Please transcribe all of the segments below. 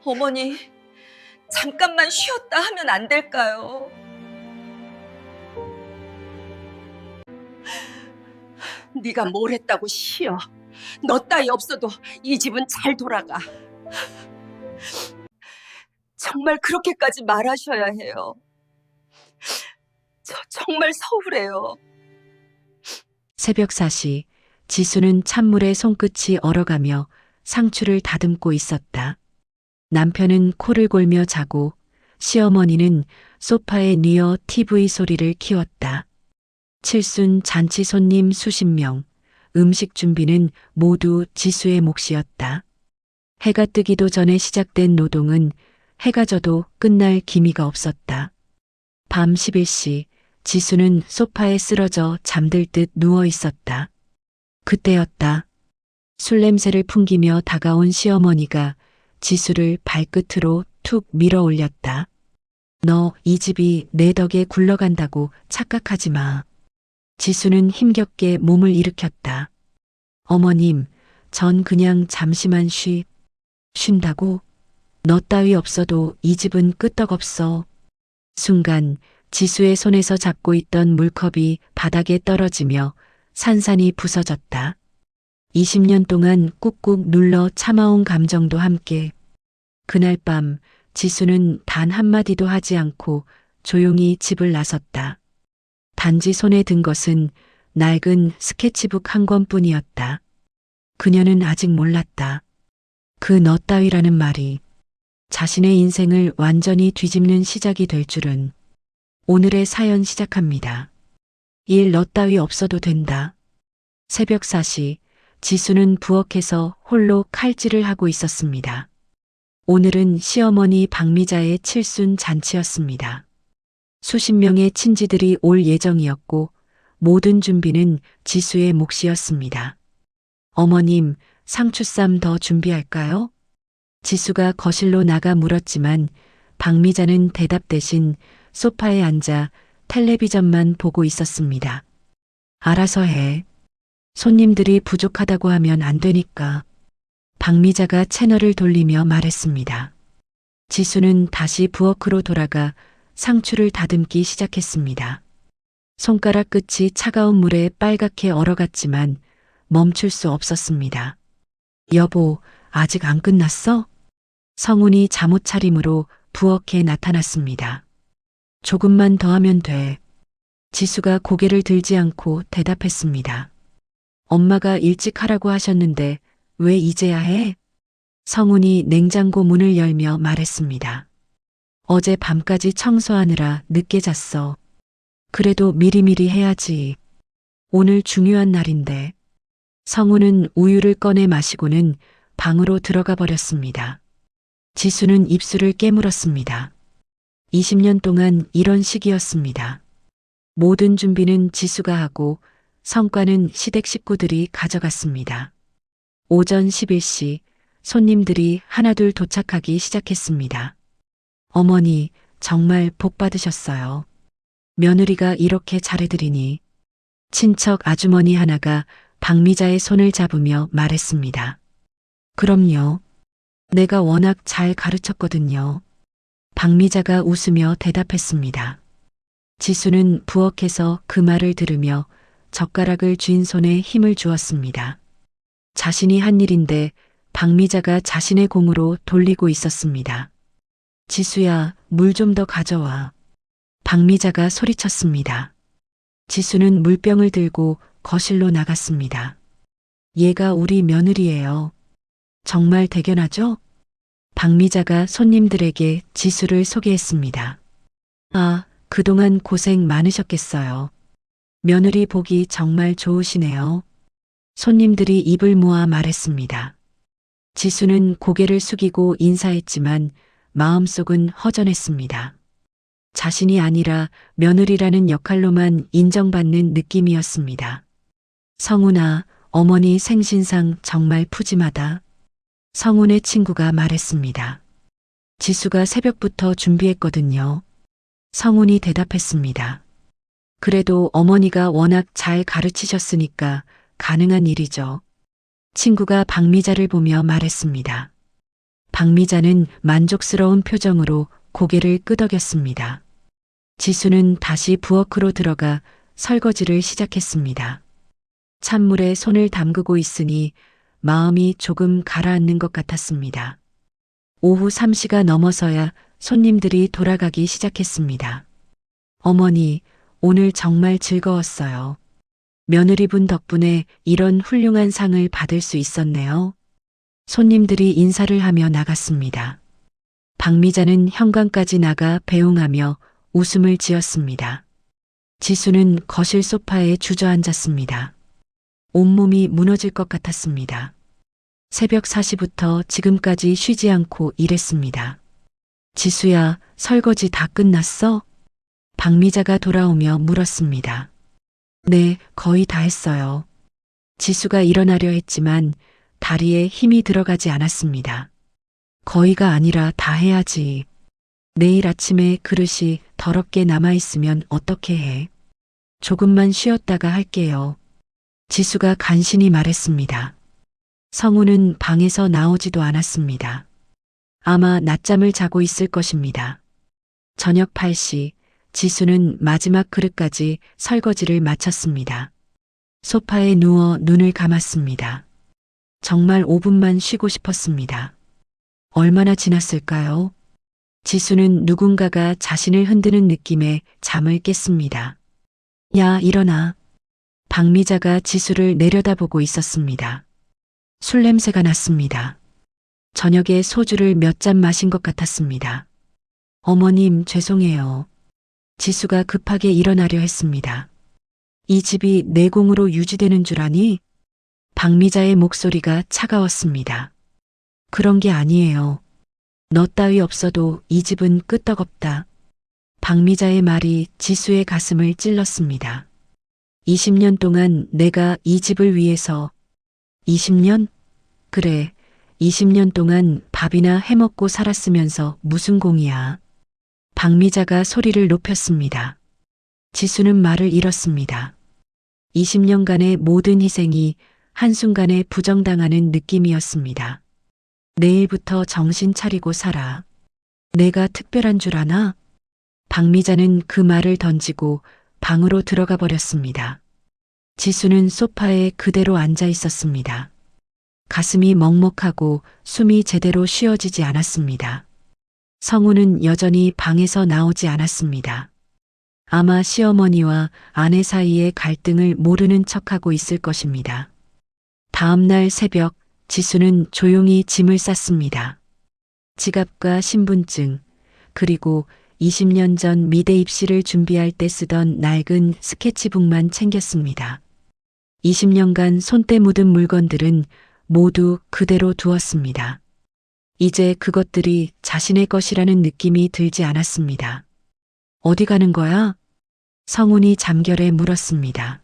어머니, 잠깐만 쉬었다 하면 안 될까요? 네가 뭘 했다고 쉬어. 너 따위 없어도 이 집은 잘 돌아가. 정말 그렇게까지 말하셔야 해요. 저 정말 서운해요. 새벽 4시, 지수는 찬물에 손끝이 얼어가며 상추를 다듬고 있었다. 남편은 코를 골며 자고 시어머니는 소파에 뉘어 TV 소리를 키웠다. 칠순 잔치 손님 수십 명, 음식 준비는 모두 지수의 몫이었다. 해가 뜨기도 전에 시작된 노동은 해가 져도 끝날 기미가 없었다. 밤 11시, 지수는 소파에 쓰러져 잠들 듯 누워 있었다. 그때였다. 술 냄새를 풍기며 다가온 시어머니가 지수를 발끝으로 툭 밀어 올렸다. 너 이 집이 내 덕에 굴러간다고 착각하지 마. 지수는 힘겹게 몸을 일으켰다. 어머님, 전 그냥 잠시만 쉰다고? 너 따위 없어도 이 집은 끄떡없어. 순간 지수의 손에서 잡고 있던 물컵이 바닥에 떨어지며 산산이 부서졌다. 20년 동안 꾹꾹 눌러 참아온 감정도 함께. 그날 밤 지수는 단 한마디도 하지 않고 조용히 집을 나섰다. 단지 손에 든 것은 낡은 스케치북 한 권뿐이었다. 그녀는 아직 몰랐다. 그 너 따위라는 말이 자신의 인생을 완전히 뒤집는 시작이 될 줄은. 오늘의 사연 시작합니다. 일 너 따위 없어도 된다. 새벽 4시, 지수는 부엌에서 홀로 칼질을 하고 있었습니다. 오늘은 시어머니 박미자의 칠순 잔치였습니다. 수십 명의 친지들이 올 예정이었고 모든 준비는 지수의 몫이었습니다. 어머님, 상추쌈 더 준비할까요? 지수가 거실로 나가 물었지만 박미자는 대답 대신 소파에 앉아 텔레비전만 보고 있었습니다. 알아서 해. 손님들이 부족하다고 하면 안 되니까. 박미자가 채널을 돌리며 말했습니다. 지수는 다시 부엌으로 돌아가 상추를 다듬기 시작했습니다. 손가락 끝이 차가운 물에 빨갛게 얼어갔지만 멈출 수 없었습니다. 여보, 아직 안 끝났어? 성훈이 잠옷 차림으로 부엌에 나타났습니다. 조금만 더 하면 돼. 지수가 고개를 들지 않고 대답했습니다. 엄마가 일찍 하라고 하셨는데 왜 이제야 해? 성훈이 냉장고 문을 열며 말했습니다. 어제 밤까지 청소하느라 늦게 잤어. 그래도 미리미리 해야지. 오늘 중요한 날인데. 성훈은 우유를 꺼내 마시고는 방으로 들어가 버렸습니다. 지수는 입술을 깨물었습니다. 20년 동안 이런 식이었습니다. 모든 준비는 지수가 하고 성과는 시댁 식구들이 가져갔습니다. 오전 11시 손님들이 하나둘 도착하기 시작했습니다. 어머니, 정말 복 받으셨어요. 며느리가 이렇게 잘해드리니. 친척 아주머니 하나가 박미자의 손을 잡으며 말했습니다. 그럼요. 내가 워낙 잘 가르쳤거든요. 박미자가 웃으며 대답했습니다. 지수는 부엌에서 그 말을 들으며 젓가락을 쥔 손에 힘을 주었습니다. 자신이 한 일인데 박미자가 자신의 공으로 돌리고 있었습니다. 지수야, 물 좀 더 가져와. 박미자가 소리쳤습니다. 지수는 물병을 들고 거실로 나갔습니다. 얘가 우리 며느리예요. 정말 대견하죠? 박미자가 손님들에게 지수를 소개했습니다. 아, 그동안 고생 많으셨겠어요. 며느리 보기 정말 좋으시네요. 손님들이 입을 모아 말했습니다. 지수는 고개를 숙이고 인사했지만 마음속은 허전했습니다. 자신이 아니라 며느리라는 역할로만 인정받는 느낌이었습니다. 성훈아, 어머니 생신상 정말 푸짐하다. 성훈의 친구가 말했습니다. 지수가 새벽부터 준비했거든요. 성훈이 대답했습니다. 그래도 어머니가 워낙 잘 가르치셨으니까 가능한 일이죠. 친구가 박미자를 보며 말했습니다. 박미자는 만족스러운 표정으로 고개를 끄덕였습니다. 지수는 다시 부엌으로 들어가 설거지를 시작했습니다. 찬물에 손을 담그고 있으니 마음이 조금 가라앉는 것 같았습니다. 오후 3시가 넘어서야 손님들이 돌아가기 시작했습니다. 어머니, 오늘 정말 즐거웠어요. 며느리분 덕분에 이런 훌륭한 상을 받을 수 있었네요. 손님들이 인사를 하며 나갔습니다. 박미자는 현관까지 나가 배웅하며 웃음을 지었습니다. 지수는 거실 소파에 주저앉았습니다. 온몸이 무너질 것 같았습니다. 새벽 4시부터 지금까지 쉬지 않고 일했습니다. 지수야, 설거지 다 끝났어? 박미자가 돌아오며 물었습니다. 네, 거의 다 했어요. 지수가 일어나려 했지만 다리에 힘이 들어가지 않았습니다. 거의가 아니라 다 해야지. 내일 아침에 그릇이 더럽게 남아있으면 어떻게 해? 조금만 쉬었다가 할게요. 지수가 간신히 말했습니다. 성우는 방에서 나오지도 않았습니다. 아마 낮잠을 자고 있을 것입니다. 저녁 8시 지수는 마지막 그릇까지 설거지를 마쳤습니다. 소파에 누워 눈을 감았습니다. 정말 5분만 쉬고 싶었습니다. 얼마나 지났을까요? 지수는 누군가가 자신을 흔드는 느낌에 잠을 깼습니다. 야, 일어나. 박미자가 지수를 내려다보고 있었습니다. 술 냄새가 났습니다. 저녁에 소주를 몇 잔 마신 것 같았습니다. 어머님, 죄송해요. 지수가 급하게 일어나려 했습니다. 이 집이 내공으로 유지되는 줄 아니? 박미자의 목소리가 차가웠습니다. 그런 게 아니에요. 너 따위 없어도 이 집은 끄떡없다. 박미자의 말이 지수의 가슴을 찔렀습니다. 20년 동안 내가 이 집을 위해서 20년? 그래, 20년 동안 밥이나 해먹고 살았으면서 무슨 공이야. 박미자가 소리를 높였습니다. 지수는 말을 잃었습니다. 20년간의 모든 희생이 한순간에 부정당하는 느낌이었습니다. 내일부터 정신 차리고 살아. 내가 특별한 줄 아나? 박미자는 그 말을 던지고 방으로 들어가 버렸습니다. 지수는 소파에 그대로 앉아 있었습니다. 가슴이 먹먹하고 숨이 제대로 쉬어지지 않았습니다. 성우는 여전히 방에서 나오지 않았습니다. 아마 시어머니와 아내 사이의 갈등을 모르는 척하고 있을 것입니다. 다음 날 새벽 지수는 조용히 짐을 쌌습니다. 지갑과 신분증, 그리고 20년 전 미대 입시를 준비할 때 쓰던 낡은 스케치북만 챙겼습니다. 20년간 손때 묻은 물건들은 모두 그대로 두었습니다. 이제 그것들이 자신의 것이라는 느낌이 들지 않았습니다. 어디 가는 거야? 성훈이 잠결에 물었습니다.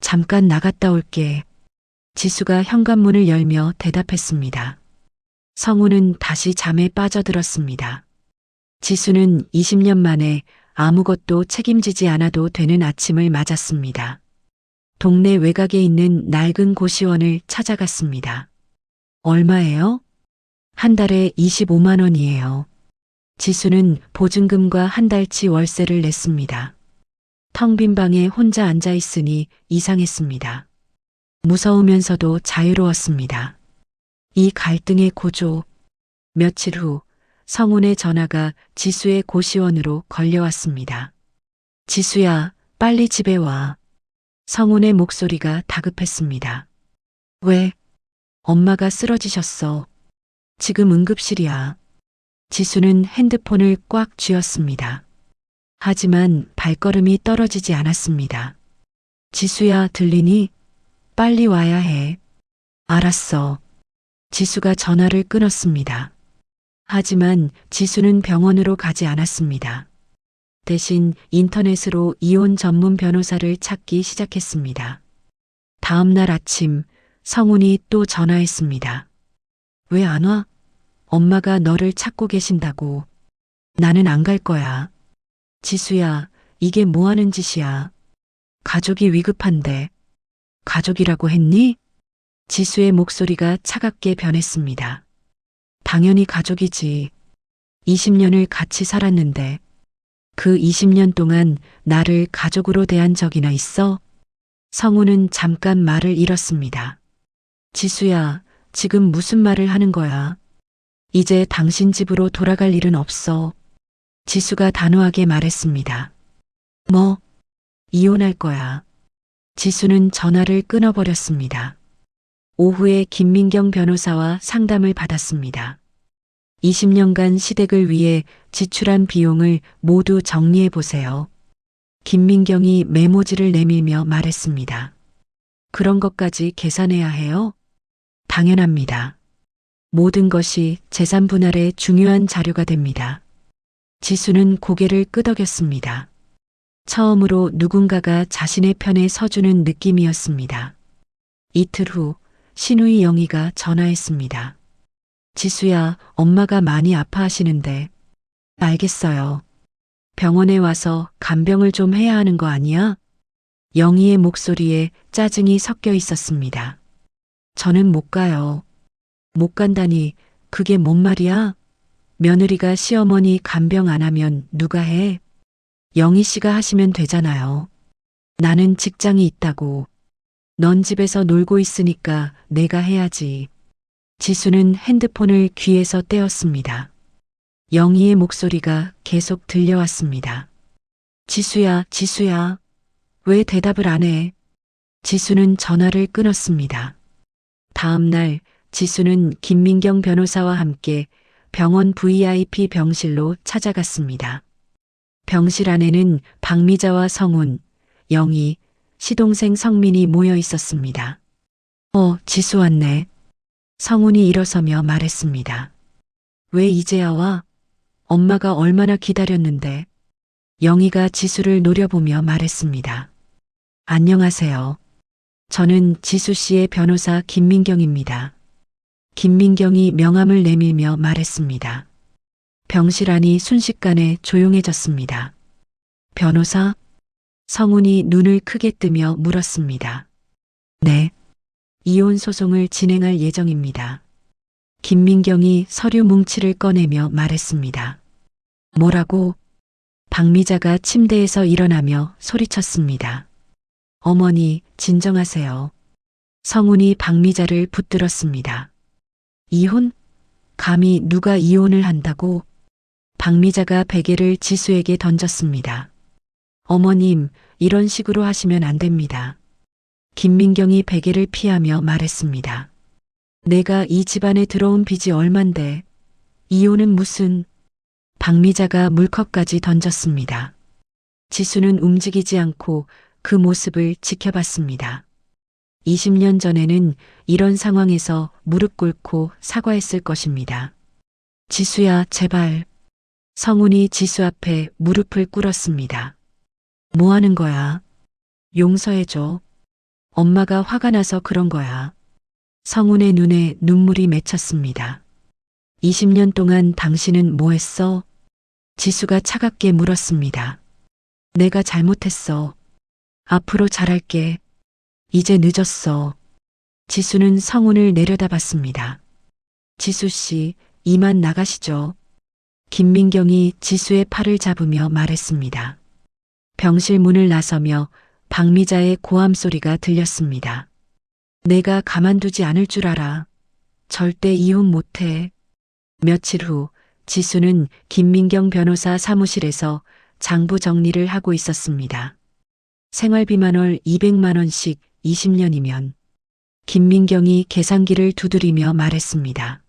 잠깐 나갔다 올게. 지수가 현관문을 열며 대답했습니다. 성훈은 다시 잠에 빠져들었습니다. 지수는 20년 만에 아무것도 책임지지 않아도 되는 아침을 맞았습니다. 동네 외곽에 있는 낡은 고시원을 찾아갔습니다. 얼마예요? 한 달에 25만 원이에요. 지수는 보증금과 한 달치 월세를 냈습니다. 텅 빈 방에 혼자 앉아 있으니 이상했습니다. 무서우면서도 자유로웠습니다. 이 갈등의 고조. 며칠 후 성훈의 전화가 지수의 고시원으로 걸려왔습니다. 지수야, 빨리 집에 와. 성훈의 목소리가 다급했습니다. 왜? 엄마가 쓰러지셨어. 지금 응급실이야. 지수는 핸드폰을 꽉 쥐었습니다. 하지만 발걸음이 떨어지지 않았습니다. 지수야, 들리니? 빨리 와야 해. 알았어. 지수가 전화를 끊었습니다. 하지만 지수는 병원으로 가지 않았습니다. 대신 인터넷으로 이혼 전문 변호사를 찾기 시작했습니다. 다음 날 아침 성훈이 또 전화했습니다. 왜 안 와? 엄마가 너를 찾고 계신다고. 나는 안 갈 거야. 지수야, 이게 뭐 하는 짓이야. 가족이 위급한데. 가족이라고 했니? 지수의 목소리가 차갑게 변했습니다. 당연히 가족이지. 20년을 같이 살았는데 그 20년 동안 나를 가족으로 대한 적이나 있어? 성우는 잠깐 말을 잃었습니다. 지수야, 지금 무슨 말을 하는 거야? 이제 당신 집으로 돌아갈 일은 없어. 지수가 단호하게 말했습니다. 뭐? 이혼할 거야. 지수는 전화를 끊어버렸습니다. 오후에 김민경 변호사와 상담을 받았습니다. 20년간 시댁을 위해 지출한 비용을 모두 정리해 보세요. 김민경이 메모지를 내밀며 말했습니다. 그런 것까지 계산해야 해요? 당연합니다. 모든 것이 재산 분할에 중요한 자료가 됩니다. 지수는 고개를 끄덕였습니다. 처음으로 누군가가 자신의 편에 서주는 느낌이었습니다. 이틀 후 신우이 영희가 전화했습니다. 지수야, 엄마가 많이 아파하시는데. 알겠어요. 병원에 와서 간병을 좀 해야 하는 거 아니야? 영희의 목소리에 짜증이 섞여 있었습니다. 저는 못 가요. 못 간다니, 그게 뭔 말이야? 며느리가 시어머니 간병 안 하면 누가 해? 영희 씨가 하시면 되잖아요. 나는 직장이 있다고. 넌 집에서 놀고 있으니까 내가 해야지. 지수는 핸드폰을 귀에서 떼었습니다. 영희의 목소리가 계속 들려왔습니다. 지수야, 지수야. 왜 대답을 안 해? 지수는 전화를 끊었습니다. 다음 날 지수는 김민경 변호사와 함께 병원 VIP 병실로 찾아갔습니다. 병실 안에는 박미자와 성훈, 영희, 시동생 성민이 모여 있었습니다. 지수 왔네. 성훈이 일어서며 말했습니다. 왜 이제야 와? 엄마가 얼마나 기다렸는데. 영희가 지수를 노려보며 말했습니다. 안녕하세요. 저는 지수 씨의 변호사 김민경입니다. 김민경이 명함을 내밀며 말했습니다. 병실 안이 순식간에 조용해졌습니다. 변호사? 성훈이 눈을 크게 뜨며 물었습니다. 네. 이혼 소송을 진행할 예정입니다. 김민경이 서류 뭉치를 꺼내며 말했습니다. 뭐라고? 박미자가 침대에서 일어나며 소리쳤습니다. 어머니, 진정하세요. 성훈이 박미자를 붙들었습니다. 이혼? 감히 누가 이혼을 한다고? 박미자가 베개를 지수에게 던졌습니다. 어머님, 이런 식으로 하시면 안 됩니다. 김민경이 베개를 피하며 말했습니다. 내가 이 집안에 들어온 빚이 얼만데 이혼은 무슨. 박미자가 물컵까지 던졌습니다. 지수는 움직이지 않고 그 모습을 지켜봤습니다. 20년 전에는 이런 상황에서 무릎 꿇고 사과했을 것입니다. 지수야, 제발. 성훈이 지수 앞에 무릎을 꿇었습니다. 뭐 하는 거야? 용서해줘. 엄마가 화가 나서 그런 거야. 성훈의 눈에 눈물이 맺혔습니다. 20년 동안 당신은 뭐 했어? 지수가 차갑게 물었습니다. 내가 잘못했어. 앞으로 잘할게. 이제 늦었어. 지수는 성훈을 내려다봤습니다. 지수 씨, 이만 나가시죠. 김민경이 지수의 팔을 잡으며 말했습니다. 병실 문을 나서며 박미자의 고함 소리가 들렸습니다. 내가 가만두지 않을 줄 알아. 절대 이혼 못해. 며칠 후 지수는 김민경 변호사 사무실에서 장부 정리를 하고 있었습니다. 생활비만 월 200만 원씩 20년이면. 김민경이 계산기를 두드리며 말했습니다.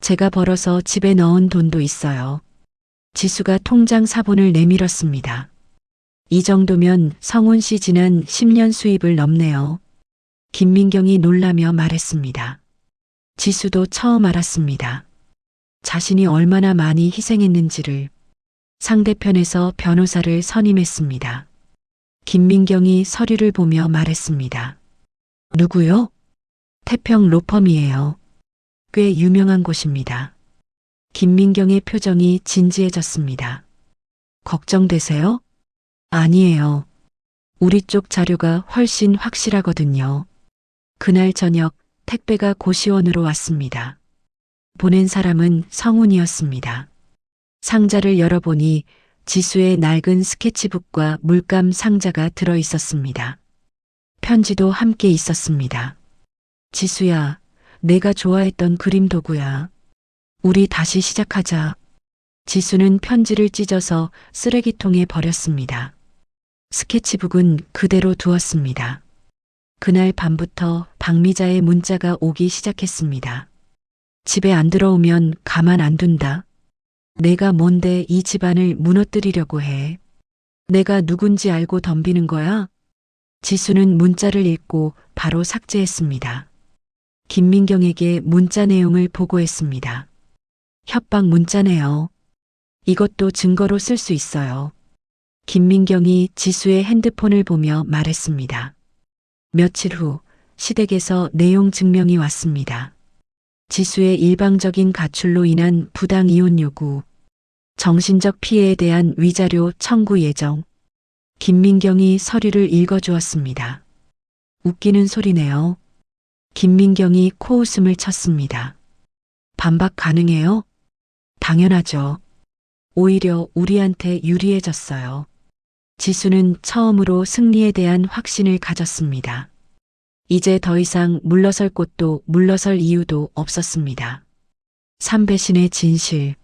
제가 벌어서 집에 넣은 돈도 있어요. 지수가 통장 사본을 내밀었습니다. 이 정도면 성훈 씨 지난 10년 수입을 넘네요. 김민경이 놀라며 말했습니다. 지수도 처음 알았습니다. 자신이 얼마나 많이 희생했는지를. 상대편에서 변호사를 선임했습니다. 김민경이 서류를 보며 말했습니다. 누구요? 태평 로펌이에요. 꽤 유명한 곳입니다. 김민경의 표정이 진지해졌습니다. 걱정되세요? 아니에요. 우리 쪽 자료가 훨씬 확실하거든요. 그날 저녁 택배가 고시원으로 왔습니다. 보낸 사람은 성훈이었습니다. 상자를 열어보니 지수의 낡은 스케치북과 물감 상자가 들어 있었습니다. 편지도 함께 있었습니다. 지수야, 내가 좋아했던 그림 도구야. 우리 다시 시작하자. 지수는 편지를 찢어서 쓰레기통에 버렸습니다. 스케치북은 그대로 두었습니다. 그날 밤부터 박미자의 문자가 오기 시작했습니다. 집에 안 들어오면 가만 안 둔다. 내가 뭔데 이 집안을 무너뜨리려고 해. 내가 누군지 알고 덤비는 거야? 지수는 문자를 읽고 바로 삭제했습니다. 김민경에게 문자 내용을 보고했습니다. 협박 문자네요. 이것도 증거로 쓸 수 있어요. 김민경이 지수의 핸드폰을 보며 말했습니다. 며칠 후 시댁에서 내용 증명이 왔습니다. 지수의 일방적인 가출로 인한 부당 이혼 요구, 정신적 피해에 대한 위자료 청구 예정. 김민경이 서류를 읽어주었습니다. 웃기는 소리네요. 김민경이 코웃음을 쳤습니다. 반박 가능해요? 당연하죠. 오히려 우리한테 유리해졌어요. 지수는 처음으로 승리에 대한 확신을 가졌습니다. 이제 더 이상 물러설 곳도 물러설 이유도 없었습니다. 삼배신의 진실.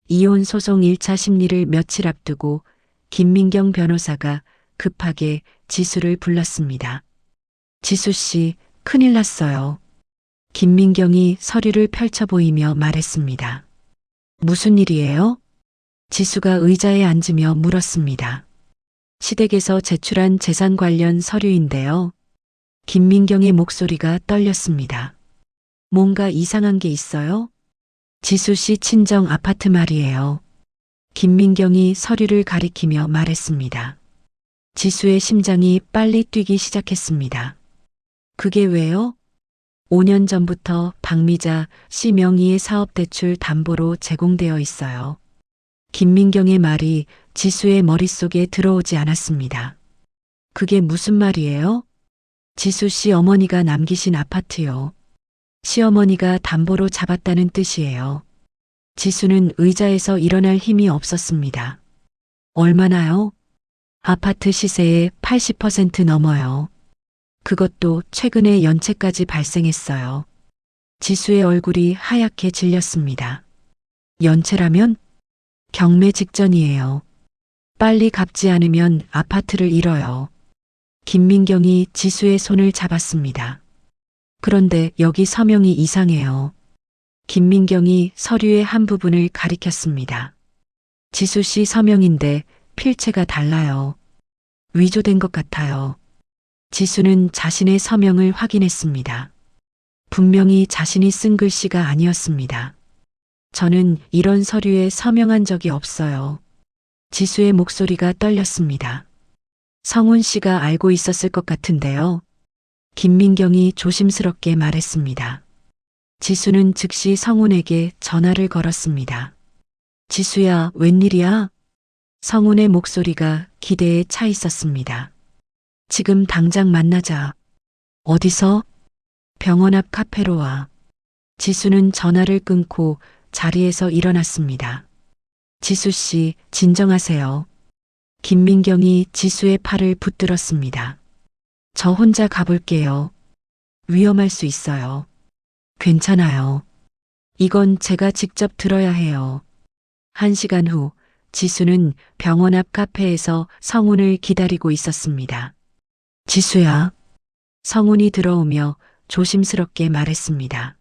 이혼 소송 1차 심리를 며칠 앞두고 김민경 변호사가 급하게 지수를 불렀습니다. 지수 씨, 큰일 났어요. 김민경이 서류를 펼쳐 보이며 말했습니다. 무슨 일이에요? 지수가 의자에 앉으며 물었습니다. 시댁에서 제출한 재산 관련 서류인데요. 김민경의 목소리가 떨렸습니다. 뭔가 이상한 게 있어요? 지수 씨 친정 아파트 말이에요. 김민경이 서류를 가리키며 말했습니다. 지수의 심장이 빨리 뛰기 시작했습니다. 그게 왜요? 5년 전부터 박미자 씨 명의의 사업대출 담보로 제공되어 있어요. 김민경의 말이 지수의 머릿속에 들어오지 않았습니다. 그게 무슨 말이에요? 지수 씨 어머니가 남기신 아파트요. 시어머니가 담보로 잡았다는 뜻이에요. 지수는 의자에서 일어날 힘이 없었습니다. 얼마나요? 아파트 시세의 80% 넘어요. 그것도 최근에 연체까지 발생했어요. 지수의 얼굴이 하얗게 질렸습니다. 연체라면? 경매 직전이에요. 빨리 갚지 않으면 아파트를 잃어요. 김민경이 지수의 손을 잡았습니다. 그런데 여기 서명이 이상해요. 김민경이 서류의 한 부분을 가리켰습니다. 지수 씨 서명인데 필체가 달라요. 위조된 것 같아요. 지수는 자신의 서명을 확인했습니다. 분명히 자신이 쓴 글씨가 아니었습니다. 저는 이런 서류에 서명한 적이 없어요. 지수의 목소리가 떨렸습니다. 성훈 씨가 알고 있었을 것 같은데요. 김민경이 조심스럽게 말했습니다. 지수는 즉시 성훈에게 전화를 걸었습니다. 지수야, 웬일이야? 성훈의 목소리가 기대에 차 있었습니다. 지금 당장 만나자. 어디서? 병원 앞 카페로 와. 지수는 전화를 끊고 자리에서 일어났습니다. 지수 씨, 진정하세요. 김민경이 지수의 팔을 붙들었습니다. 저 혼자 가볼게요. 위험할 수 있어요. 괜찮아요. 이건 제가 직접 들어야 해요. 1시간 후 지수는 병원 앞 카페에서 성훈을 기다리고 있었습니다. 지수야. 성훈이 들어오며 조심스럽게 말했습니다.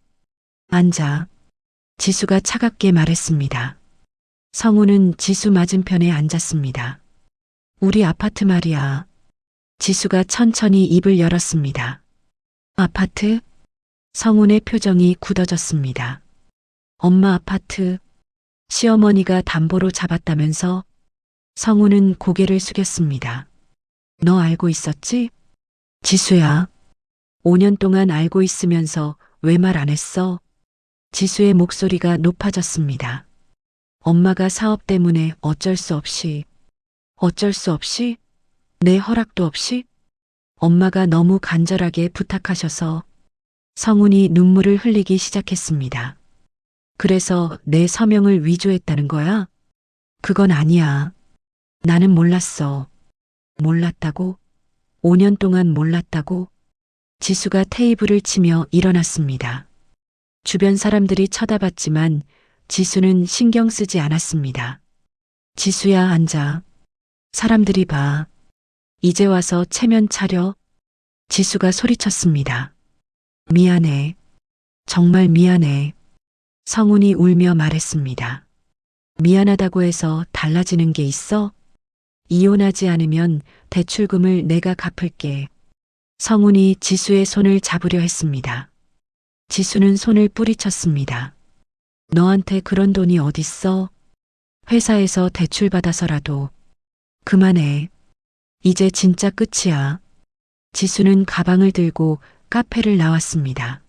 앉아. 지수가 차갑게 말했습니다. 성훈은 지수 맞은편에 앉았습니다. 우리 아파트 말이야. 지수가 천천히 입을 열었습니다. 아파트? 성훈의 표정이 굳어졌습니다. 엄마 아파트. 시어머니가 담보로 잡았다면서? 성훈은 고개를 숙였습니다. 너 알고 있었지? 지수야. 5년 동안 알고 있으면서 왜 말 안 했어? 지수의 목소리가 높아졌습니다. 엄마가 사업 때문에 어쩔 수 없이 내 허락도 없이 엄마가 너무 간절하게 부탁하셔서 성훈이 눈물을 흘리기 시작했습니다. 그래서 내 서명을 위조했다는 거야? 그건 아니야. 나는 몰랐어. 몰랐다고? 5년 동안 몰랐다고? 지수가 테이블을 치며 일어났습니다. 주변 사람들이 쳐다봤지만 지수는 신경 쓰지 않았습니다. 지수야, 앉아. 사람들이 봐. 이제 와서 체면 차려. 지수가 소리쳤습니다. 미안해. 정말 미안해. 성훈이 울며 말했습니다. 미안하다고 해서 달라지는 게 있어? 이혼하지 않으면 대출금을 내가 갚을게. 성훈이 지수의 손을 잡으려 했습니다. 지수는 손을 뿌리쳤습니다. 너한테 그런 돈이 어딨어? 회사에서 대출 받아서라도. 그만해. 이제 진짜 끝이야. 지수는 가방을 들고 카페를 나왔습니다.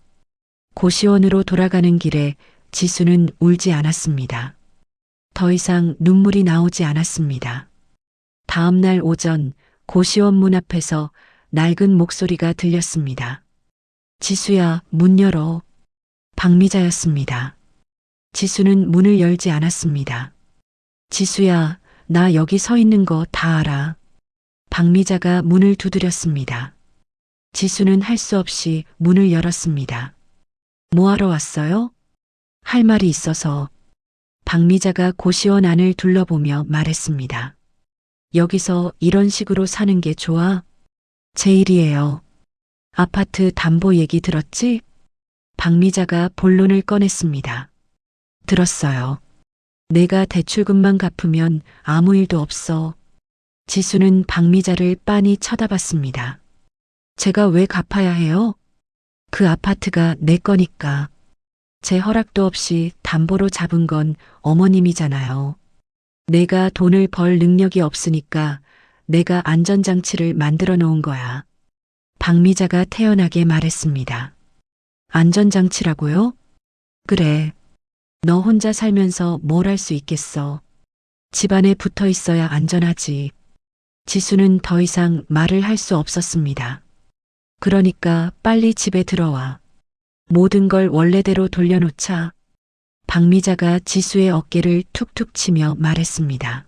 고시원으로 돌아가는 길에 지수는 울지 않았습니다. 더 이상 눈물이 나오지 않았습니다. 다음 날 오전 고시원 문 앞에서 낡은 목소리가 들렸습니다. 지수야, 문 열어. 박미자였습니다. 지수는 문을 열지 않았습니다. 지수야, 나 여기 서 있는 거 다 알아. 박미자가 문을 두드렸습니다. 지수는 할 수 없이 문을 열었습니다. 뭐 하러 왔어요? 할 말이 있어서. 박미자가 고시원 안을 둘러보며 말했습니다. 여기서 이런 식으로 사는 게 좋아? 제 일이에요. 아파트 담보 얘기 들었지? 박미자가 본론을 꺼냈습니다. 들었어요. 내가 대출금만 갚으면 아무 일도 없어. 지수는 박미자를 빤히 쳐다봤습니다. 제가 왜 갚아야 해요? 그 아파트가 내 거니까. 제 허락도 없이 담보로 잡은 건 어머님이잖아요. 내가 돈을 벌 능력이 없으니까 내가 안전장치를 만들어 놓은 거야. 박미자가 태연하게 말했습니다. 안전장치라고요? 그래. 너 혼자 살면서 뭘 할 수 있겠어. 집안에 붙어 있어야 안전하지. 지수는 더 이상 말을 할 수 없었습니다. 그러니까 빨리 집에 들어와. 모든 걸 원래대로 돌려놓자. 박미자가 지수의 어깨를 툭툭 치며 말했습니다.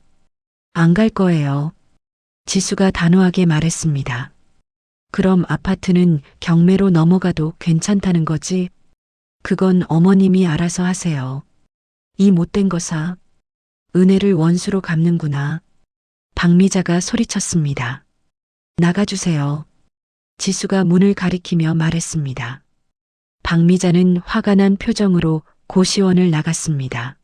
안 갈 거예요. 지수가 단호하게 말했습니다. 그럼 아파트는 경매로 넘어가도 괜찮다는 거지? 그건 어머님이 알아서 하세요. 이 못된 거사. 은혜를 원수로 갚는구나. 박미자가 소리쳤습니다. 나가주세요. 지수가 문을 가리키며 말했습니다. 박미자는 화가 난 표정으로 고시원을 나갔습니다.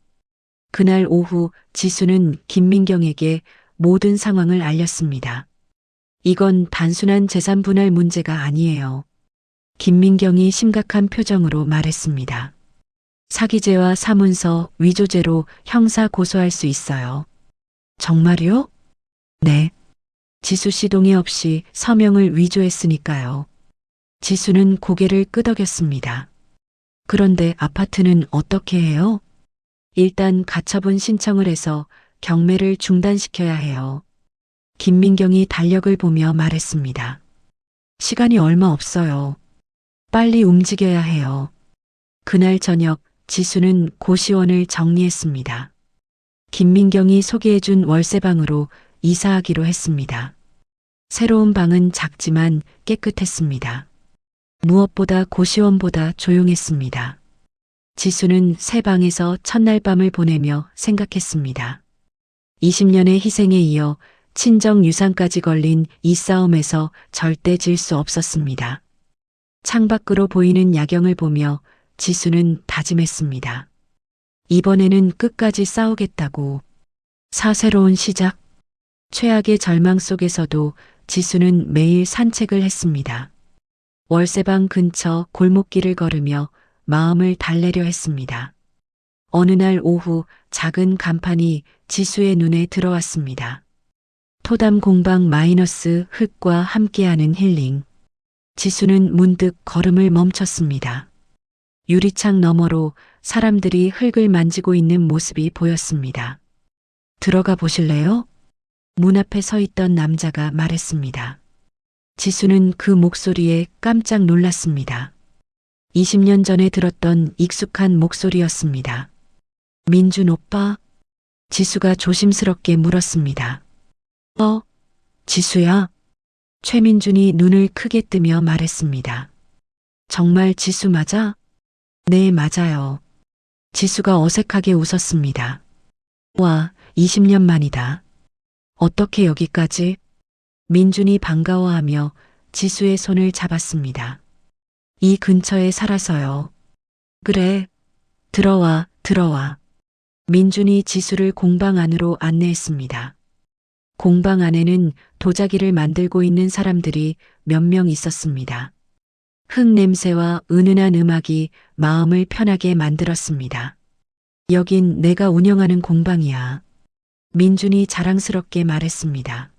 그날 오후 지수는 김민경에게 모든 상황을 알렸습니다. 이건 단순한 재산 분할 문제가 아니에요. 김민경이 심각한 표정으로 말했습니다. 사기죄와 사문서 위조죄로 형사 고소할 수 있어요. 정말요? 네. 지수 씨 동의 없이 서명을 위조했으니까요. 지수는 고개를 끄덕였습니다. 그런데 아파트는 어떻게 해요? 일단 가처분 신청을 해서 경매를 중단시켜야 해요. 김민경이 달력을 보며 말했습니다. 시간이 얼마 없어요. 빨리 움직여야 해요. 그날 저녁 지수는 고시원을 정리했습니다. 김민경이 소개해준 월세방으로 이사하기로 했습니다. 새로운 방은 작지만 깨끗했습니다. 무엇보다 고시원보다 조용했습니다. 지수는 새 방에서 첫날 밤을 보내며 생각했습니다. 20년의 희생에 이어 친정 유산까지 걸린 이 싸움에서 절대 질 수 없었습니다. 창밖으로 보이는 야경을 보며 지수는 다짐했습니다. 이번에는 끝까지 싸우겠다고. 새로운 시작. 최악의 절망 속에서도 지수는 매일 산책을 했습니다. 월세방 근처 골목길을 걸으며 마음을 달래려 했습니다. 어느 날 오후 작은 간판이 지수의 눈에 들어왔습니다. 토담 공방 마이너스 흙과 함께하는 힐링. 지수는 문득 걸음을 멈췄습니다. 유리창 너머로 사람들이 흙을 만지고 있는 모습이 보였습니다. 들어가 보실래요? 문 앞에 서 있던 남자가 말했습니다. 지수는 그 목소리에 깜짝 놀랐습니다. 20년 전에 들었던 익숙한 목소리였습니다. 민준 오빠? 지수가 조심스럽게 물었습니다. 지수야? 최민준이 눈을 크게 뜨며 말했습니다. 정말 지수 맞아? 네, 맞아요. 지수가 어색하게 웃었습니다. 와, 20년 만이다. 어떻게 여기까지? 민준이 반가워하며 지수의 손을 잡았습니다. 이 근처에 살아서요. 그래, 들어와, 들어와. 민준이 지수를 공방 안으로 안내했습니다. 공방 안에는 도자기를 만들고 있는 사람들이 몇 명 있었습니다. 흙 냄새와 은은한 음악이 마음을 편하게 만들었습니다. 여긴 내가 운영하는 공방이야. 민준이 자랑스럽게 말했습니다.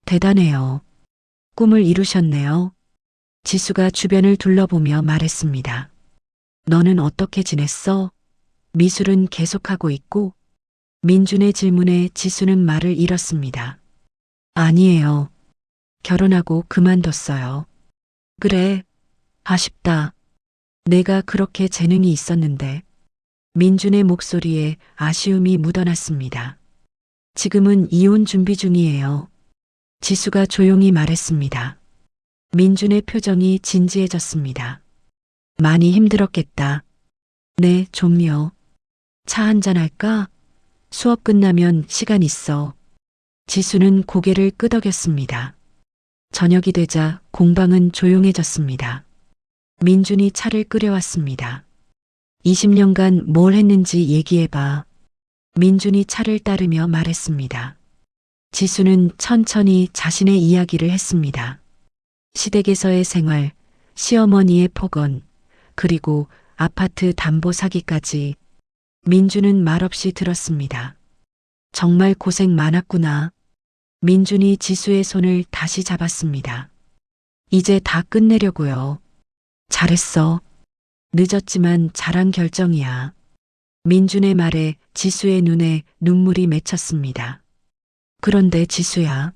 대단해요. 꿈을 이루셨네요. 지수가 주변을 둘러보며 말했습니다. 너는 어떻게 지냈어? 미술은 계속하고 있고, 민준의 질문에 지수는 말을 잃었습니다. 아니에요. 결혼하고 그만뒀어요. 그래, 아쉽다. 내가 그렇게 재능이 있었는데. 민준의 목소리에 아쉬움이 묻어났습니다. 지금은 이혼 준비 중이에요. 지수가 조용히 말했습니다. 민준의 표정이 진지해졌습니다. 많이 힘들었겠다. 네, 좀요. 차 한잔 할까? 수업 끝나면 시간 있어. 지수는 고개를 끄덕였습니다. 저녁이 되자 공방은 조용해졌습니다. 민준이 차를 끓여왔습니다. 20년간 뭘 했는지 얘기해봐. 민준이 차를 따르며 말했습니다. 지수는 천천히 자신의 이야기를 했습니다. 시댁에서의 생활, 시어머니의 폭언, 그리고 아파트 담보 사기까지. 민준은 말없이 들었습니다. 정말 고생 많았구나. 민준이 지수의 손을 다시 잡았습니다. 이제 다 끝내려고요. 잘했어. 늦었지만 잘한 결정이야. 민준의 말에 지수의 눈에 눈물이 맺혔습니다. 그런데 지수야.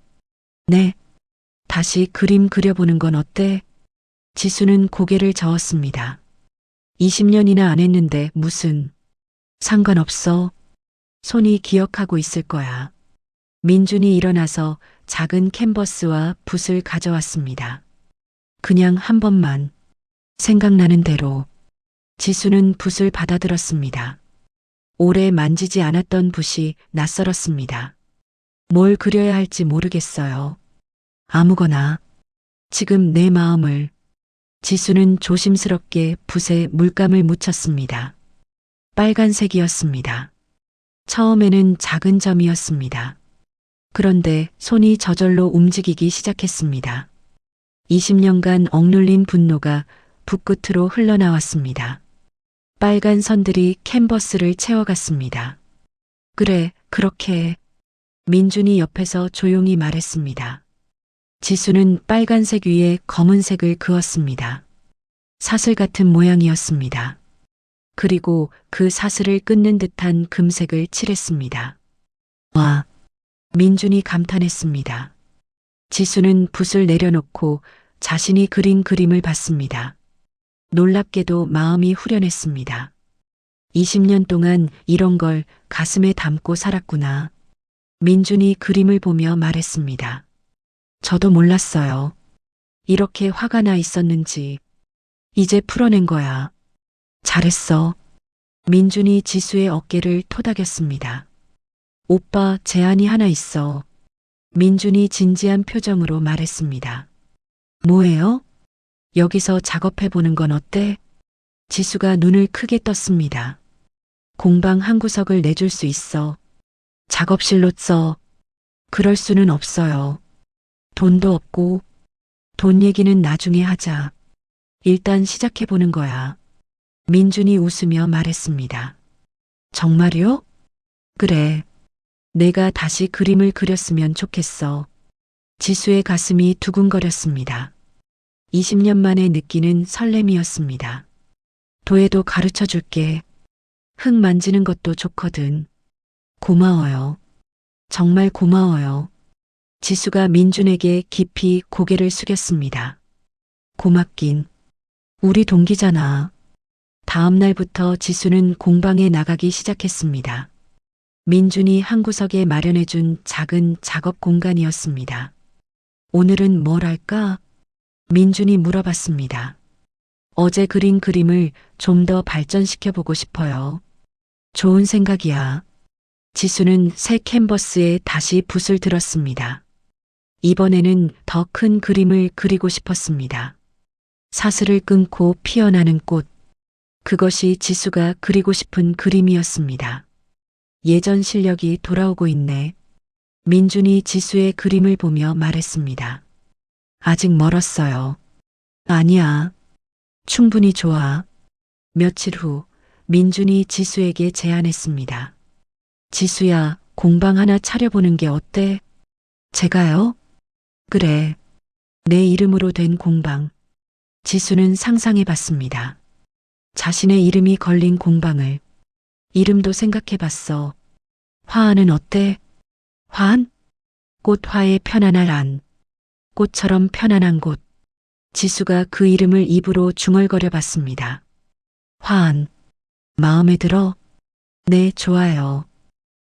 네. 다시 그림 그려보는 건 어때? 지수는 고개를 저었습니다. 20년이나 안 했는데 무슨. 상관없어. 손이 기억하고 있을 거야. 민준이 일어나서 작은 캔버스와 붓을 가져왔습니다. 그냥 한 번만. 생각나는 대로. 지수는 붓을 받아들었습니다. 오래 만지지 않았던 붓이 낯설었습니다. 뭘 그려야 할지 모르겠어요. 아무거나. 지금 내 마음을. 지수는 조심스럽게 붓에 물감을 묻혔습니다. 빨간색이었습니다. 처음에는 작은 점이었습니다. 그런데 손이 저절로 움직이기 시작했습니다. 20년간 억눌린 분노가 붓끝으로 흘러나왔습니다. 빨간 선들이 캔버스를 채워갔습니다. 그래, 그렇게 해. 민준이 옆에서 조용히 말했습니다. 지수는 빨간색 위에 검은색을 그었습니다. 사슬 같은 모양이었습니다. 그리고 그 사슬을 끊는 듯한 금색을 칠했습니다. 와, 민준이 감탄했습니다. 지수는 붓을 내려놓고 자신이 그린 그림을 봤습니다. 놀랍게도 마음이 후련했습니다. 20년 동안 이런 걸 가슴에 담고 살았구나. 민준이 그림을 보며 말했습니다. 저도 몰랐어요. 이렇게 화가 나 있었는지. 이제 풀어낸 거야. 잘했어. 민준이 지수의 어깨를 토닥였습니다. 오빠, 제안이 하나 있어. 민준이 진지한 표정으로 말했습니다. 뭐예요? 여기서 작업해보는 건 어때? 지수가 눈을 크게 떴습니다. 공방 한 구석을 내줄 수 있어. 작업실로 써. 그럴 수는 없어요. 돈도 없고. 돈 얘기는 나중에 하자. 일단 시작해보는 거야. 민준이 웃으며 말했습니다. 정말요? 그래. 내가 다시 그림을 그렸으면 좋겠어. 지수의 가슴이 두근거렸습니다. 20년 만에 느끼는 설렘이었습니다. 도예도 가르쳐 줄게. 흙 만지는 것도 좋거든. 고마워요. 정말 고마워요. 지수가 민준에게 깊이 고개를 숙였습니다. 고맙긴. 우리 동기잖아. 다음 날부터 지수는 공방에 나가기 시작했습니다. 민준이 한 구석에 마련해준 작은 작업 공간이었습니다. 오늘은 뭘 할까? 민준이 물어봤습니다. 어제 그린 그림을 좀 더 발전시켜 보고 싶어요. 좋은 생각이야. 지수는 새 캔버스에 다시 붓을 들었습니다. 이번에는 더 큰 그림을 그리고 싶었습니다. 사슬을 끊고 피어나는 꽃. 그것이 지수가 그리고 싶은 그림이었습니다. 예전 실력이 돌아오고 있네. 민준이 지수의 그림을 보며 말했습니다. 아직 멀었어요. 아니야. 충분히 좋아. 며칠 후 민준이 지수에게 제안했습니다. 지수야, 공방 하나 차려보는 게 어때? 제가요? 그래. 내 이름으로 된 공방. 지수는 상상해 봤습니다. 자신의 이름이 걸린 공방을. 이름도 생각해 봤어. 화하는 어때? 화한? 꽃화의 편안할 안. 꽃처럼 편안한 곳. 지수가 그 이름을 입으로 중얼거려 봤습니다. 화한. 마음에 들어? 네, 좋아요.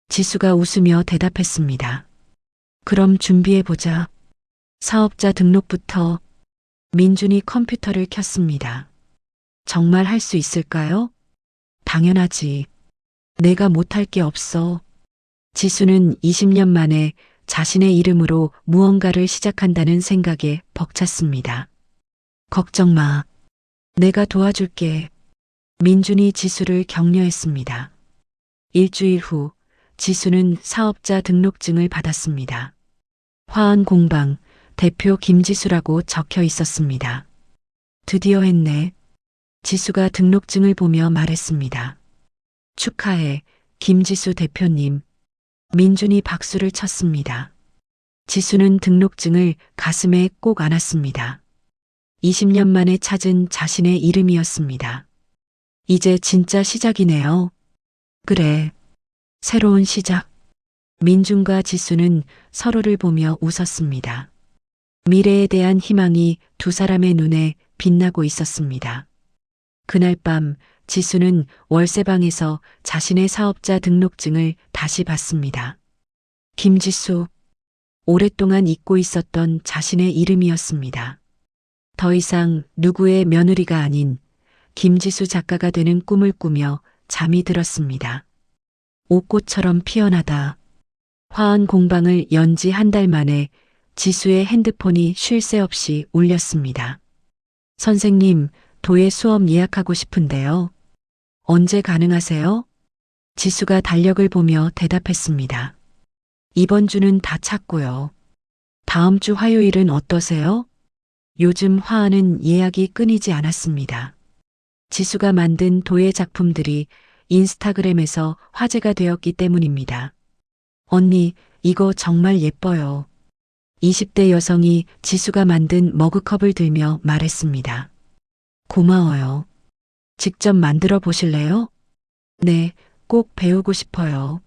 지수가 웃으며 대답했습니다. 그럼 준비해보자. 사업자 등록부터. 민준이 컴퓨터를 켰습니다. 정말 할 수 있을까요? 당연하지. 내가 못할 게 없어. 지수는 20년 만에 자신의 이름으로 무언가를 시작한다는 생각에 벅찼습니다. 걱정 마. 내가 도와줄게. 민준이 지수를 격려했습니다. 일주일 후 지수는 사업자 등록증을 받았습니다. 화한 공방 대표 김지수라고 적혀 있었습니다. 드디어 했네. 지수가 등록증을 보며 말했습니다. 축하해, 김지수 대표님. 민준이 박수를 쳤습니다. 지수는 등록증을 가슴에 꼭 안았습니다. 20년 만에 찾은 자신의 이름이었습니다. 이제 진짜 시작이네요. 그래. 새로운 시작. 민준과 지수는 서로를 보며 웃었습니다. 미래에 대한 희망이 두 사람의 눈에 빛나고 있었습니다. 그날 밤 지수는 월세방에서 자신의 사업자 등록증을 다시 봤습니다. 김지수. 오랫동안 잊고 있었던 자신의 이름이었습니다. 더 이상 누구의 며느리가 아닌 김지수 작가가 되는 꿈을 꾸며 잠이 들었습니다. 옷꽃처럼 피어나다. 화한 공방을 연지 한 달 만에 지수의 핸드폰이 쉴 새 없이 울렸습니다. 선생님, 도예 수업 예약하고 싶은데요. 언제 가능하세요? 지수가 달력을 보며 대답했습니다. 이번 주는 다 찼고요. 다음 주 화요일은 어떠세요? 요즘 화하는 예약이 끊이지 않았습니다. 지수가 만든 도예 작품들이 인스타그램에서 화제가 되었기 때문입니다. 언니, 이거 정말 예뻐요. 20대 여성이 지수가 만든 머그컵을 들며 말했습니다. 고마워요. 직접 만들어 보실래요? 네, 꼭 배우고 싶어요.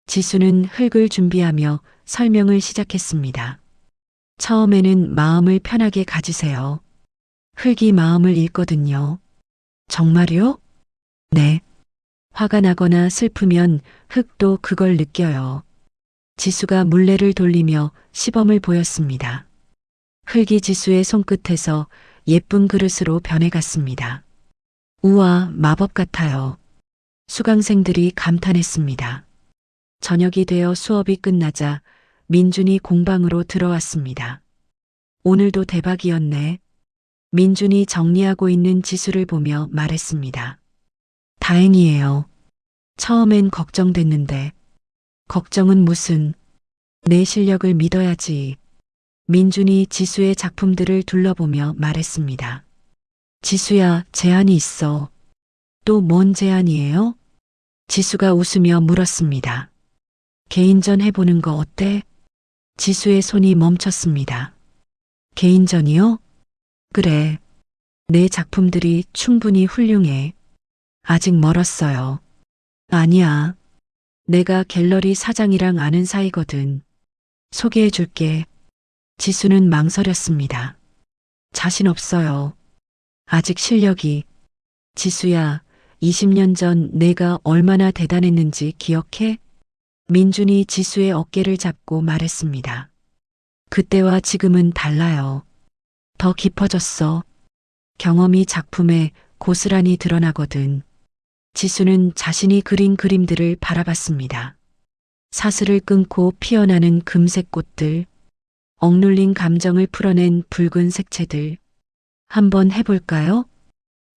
지수는 흙을 준비하며 설명을 시작했습니다. 처음에는 마음을 편하게 가지세요. 흙이 마음을 읽거든요. 정말요? 네. 화가 나거나 슬프면 흙도 그걸 느껴요. 지수가 물레를 돌리며 시범을 보였습니다. 흙이 지수의 손끝에서 예쁜 그릇으로 변해갔습니다. 우와, 마법 같아요. 수강생들이 감탄했습니다. 저녁이 되어 수업이 끝나자 민준이 공방으로 들어왔습니다. 오늘도 대박이었네. 민준이 정리하고 있는 지수를 보며 말했습니다. 다행이에요. 처음엔 걱정됐는데. 걱정은 무슨. 내 실력을 믿어야지. 민준이 지수의 작품들을 둘러보며 말했습니다. 지수야, 제안이 있어. 또 뭔 제안이에요? 지수가 웃으며 물었습니다. 개인전 해보는 거 어때? 지수의 손이 멈췄습니다. 개인전이요? 그래. 내 작품들이 충분히 훌륭해. 아직 멀었어요. 아니야. 내가 갤러리 사장이랑 아는 사이거든. 소개해 줄게. 지수는 망설였습니다. 자신 없어요. 아직 실력이. 지수야, 20년 전 내가 얼마나 대단했는지 기억해? 민준이 지수의 어깨를 잡고 말했습니다. 그때와 지금은 달라요. 더 깊어졌어. 경험이 작품에 고스란히 드러나거든. 지수는 자신이 그린 그림들을 바라봤습니다. 사슬을 끊고 피어나는 금색 꽃들, 억눌린 감정을 풀어낸 붉은 색채들. 한번 해볼까요?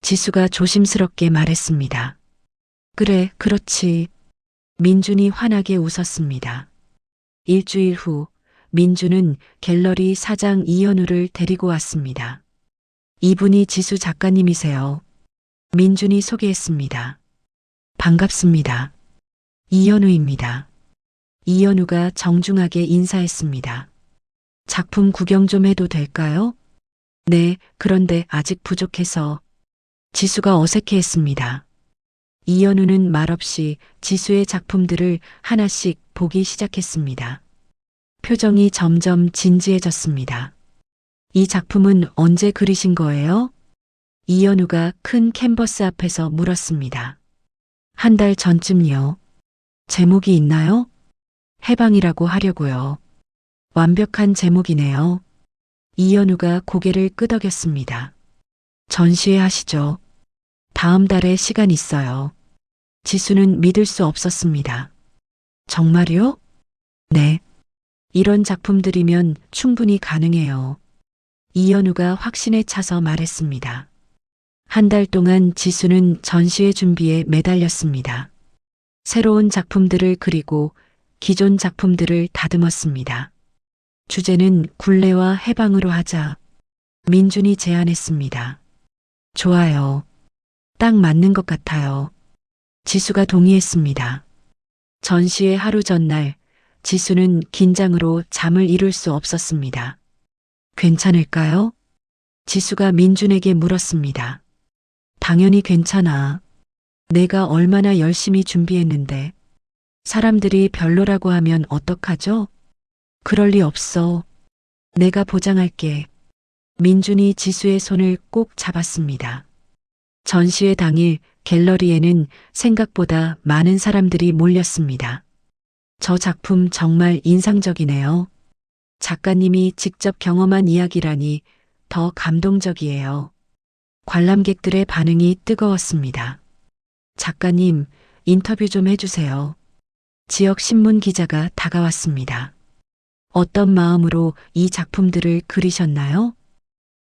지수가 조심스럽게 말했습니다. 그래, 그렇지. 민준이 환하게 웃었습니다. 일주일 후, 민준은 갤러리 사장 이현우를 데리고 왔습니다. 이분이 지수 작가님이세요. 민준이 소개했습니다. 반갑습니다. 이현우입니다. 이현우가 정중하게 인사했습니다. 작품 구경 좀 해도 될까요? 네, 그런데 아직 부족해서. 지수가 어색해했습니다. 이현우는 말없이 지수의 작품들을 하나씩 보기 시작했습니다. 표정이 점점 진지해졌습니다. 이 작품은 언제 그리신 거예요? 이현우가 큰 캔버스 앞에서 물었습니다. 한 달 전쯤요. 제목이 있나요? 해방이라고 하려고요. 완벽한 제목이네요. 이현우가 고개를 끄덕였습니다. 전시회 하시죠. 다음 달에 시간 있어요. 지수는 믿을 수 없었습니다. 정말요? 네. 이런 작품들이면 충분히 가능해요. 이현우가 확신에 차서 말했습니다. 한 달 동안 지수는 전시회 준비에 매달렸습니다. 새로운 작품들을 그리고 기존 작품들을 다듬었습니다. 주제는 굴레와 해방으로 하자. 민준이 제안했습니다. 좋아요. 딱 맞는 것 같아요. 지수가 동의했습니다. 전시회 하루 전날 지수는 긴장으로 잠을 이룰 수 없었습니다. 괜찮을까요? 지수가 민준에게 물었습니다. 당연히 괜찮아. 내가 얼마나 열심히 준비했는데. 사람들이 별로라고 하면 어떡하죠? 그럴 리 없어. 내가 보장할게. 민준이 지수의 손을 꼭 잡았습니다. 전시회 당일 갤러리에는 생각보다 많은 사람들이 몰렸습니다. 저 작품 정말 인상적이네요. 작가님이 직접 경험한 이야기라니 더 감동적이에요. 관람객들의 반응이 뜨거웠습니다. 작가님, 인터뷰 좀 해주세요. 지역 신문 기자가 다가왔습니다. 어떤 마음으로 이 작품들을 그리셨나요?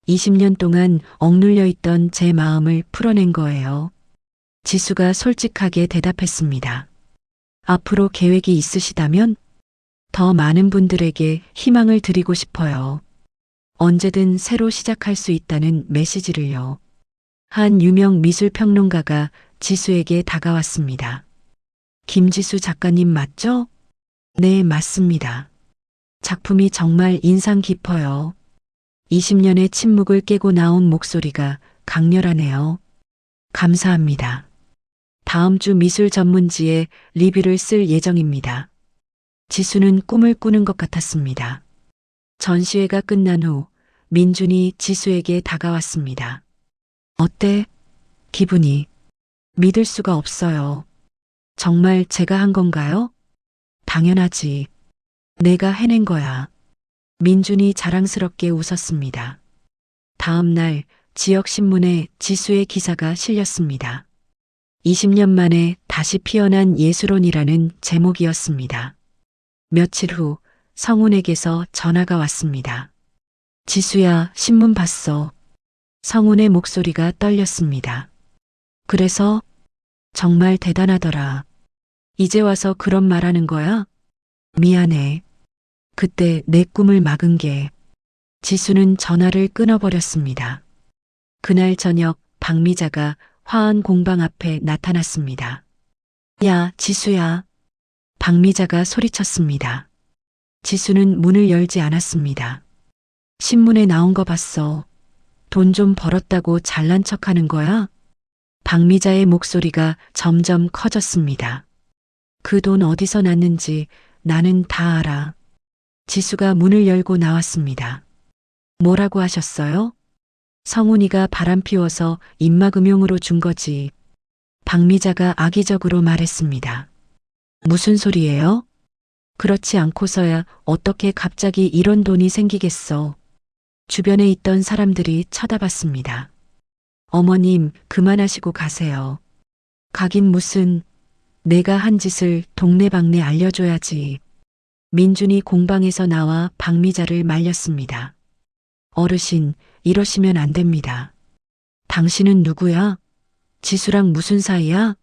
20년 동안 억눌려 있던 제 마음을 풀어낸 거예요. 지수가 솔직하게 대답했습니다. 앞으로 계획이 있으시다면 더 많은 분들에게 희망을 드리고 싶어요. 언제든 새로 시작할 수 있다는 메시지를요. 한 유명 미술평론가가 지수에게 다가왔습니다. 김지수 작가님 맞죠? 네, 맞습니다. 작품이 정말 인상 깊어요. 20년의 침묵을 깨고 나온 목소리가 강렬하네요. 감사합니다. 다음 주 미술 전문지에 리뷰를 쓸 예정입니다. 지수는 꿈을 꾸는 것 같았습니다. 전시회가 끝난 후 민준이 지수에게 다가왔습니다. 어때? 기분이. 믿을 수가 없어요. 정말 제가 한 건가요? 당연하지. 내가 해낸 거야. 민준이 자랑스럽게 웃었습니다. 다음 날 지역 신문에 지수의 기사가 실렸습니다. 20년 만에 다시 피어난 예술원이라는 제목이었습니다. 며칠 후 성훈에게서 전화가 왔습니다. 지수야, 신문 봤어. 성훈의 목소리가 떨렸습니다. 그래서 정말 대단하더라. 이제 와서 그런 말하는 거야? 미안해. 그때 내 꿈을 막은 게. 지수는 전화를 끊어버렸습니다. 그날 저녁 박미자가 화한 공방 앞에 나타났습니다. 야, 지수야. 박미자가 소리쳤습니다. 지수는 문을 열지 않았습니다. 신문에 나온 거 봤어. 돈 좀 벌었다고 잘난 척하는 거야? 박미자의 목소리가 점점 커졌습니다. 그 돈 어디서 났는지 나는 다 알아. 지수가 문을 열고 나왔습니다. 뭐라고 하셨어요? 성훈이가 바람 피워서 입막음용으로 준 거지. 박미자가 악의적으로 말했습니다. 무슨 소리예요? 그렇지 않고서야 어떻게 갑자기 이런 돈이 생기겠어. 주변에 있던 사람들이 쳐다봤습니다. 어머님, 그만하시고 가세요. 가긴 무슨, 내가 한 짓을 동네방네 알려줘야지. 민준이 공방에서 나와 박미자를 말렸습니다. 어르신, 이러시면 안 됩니다. 당신은 누구야? 지수랑 무슨 사이야?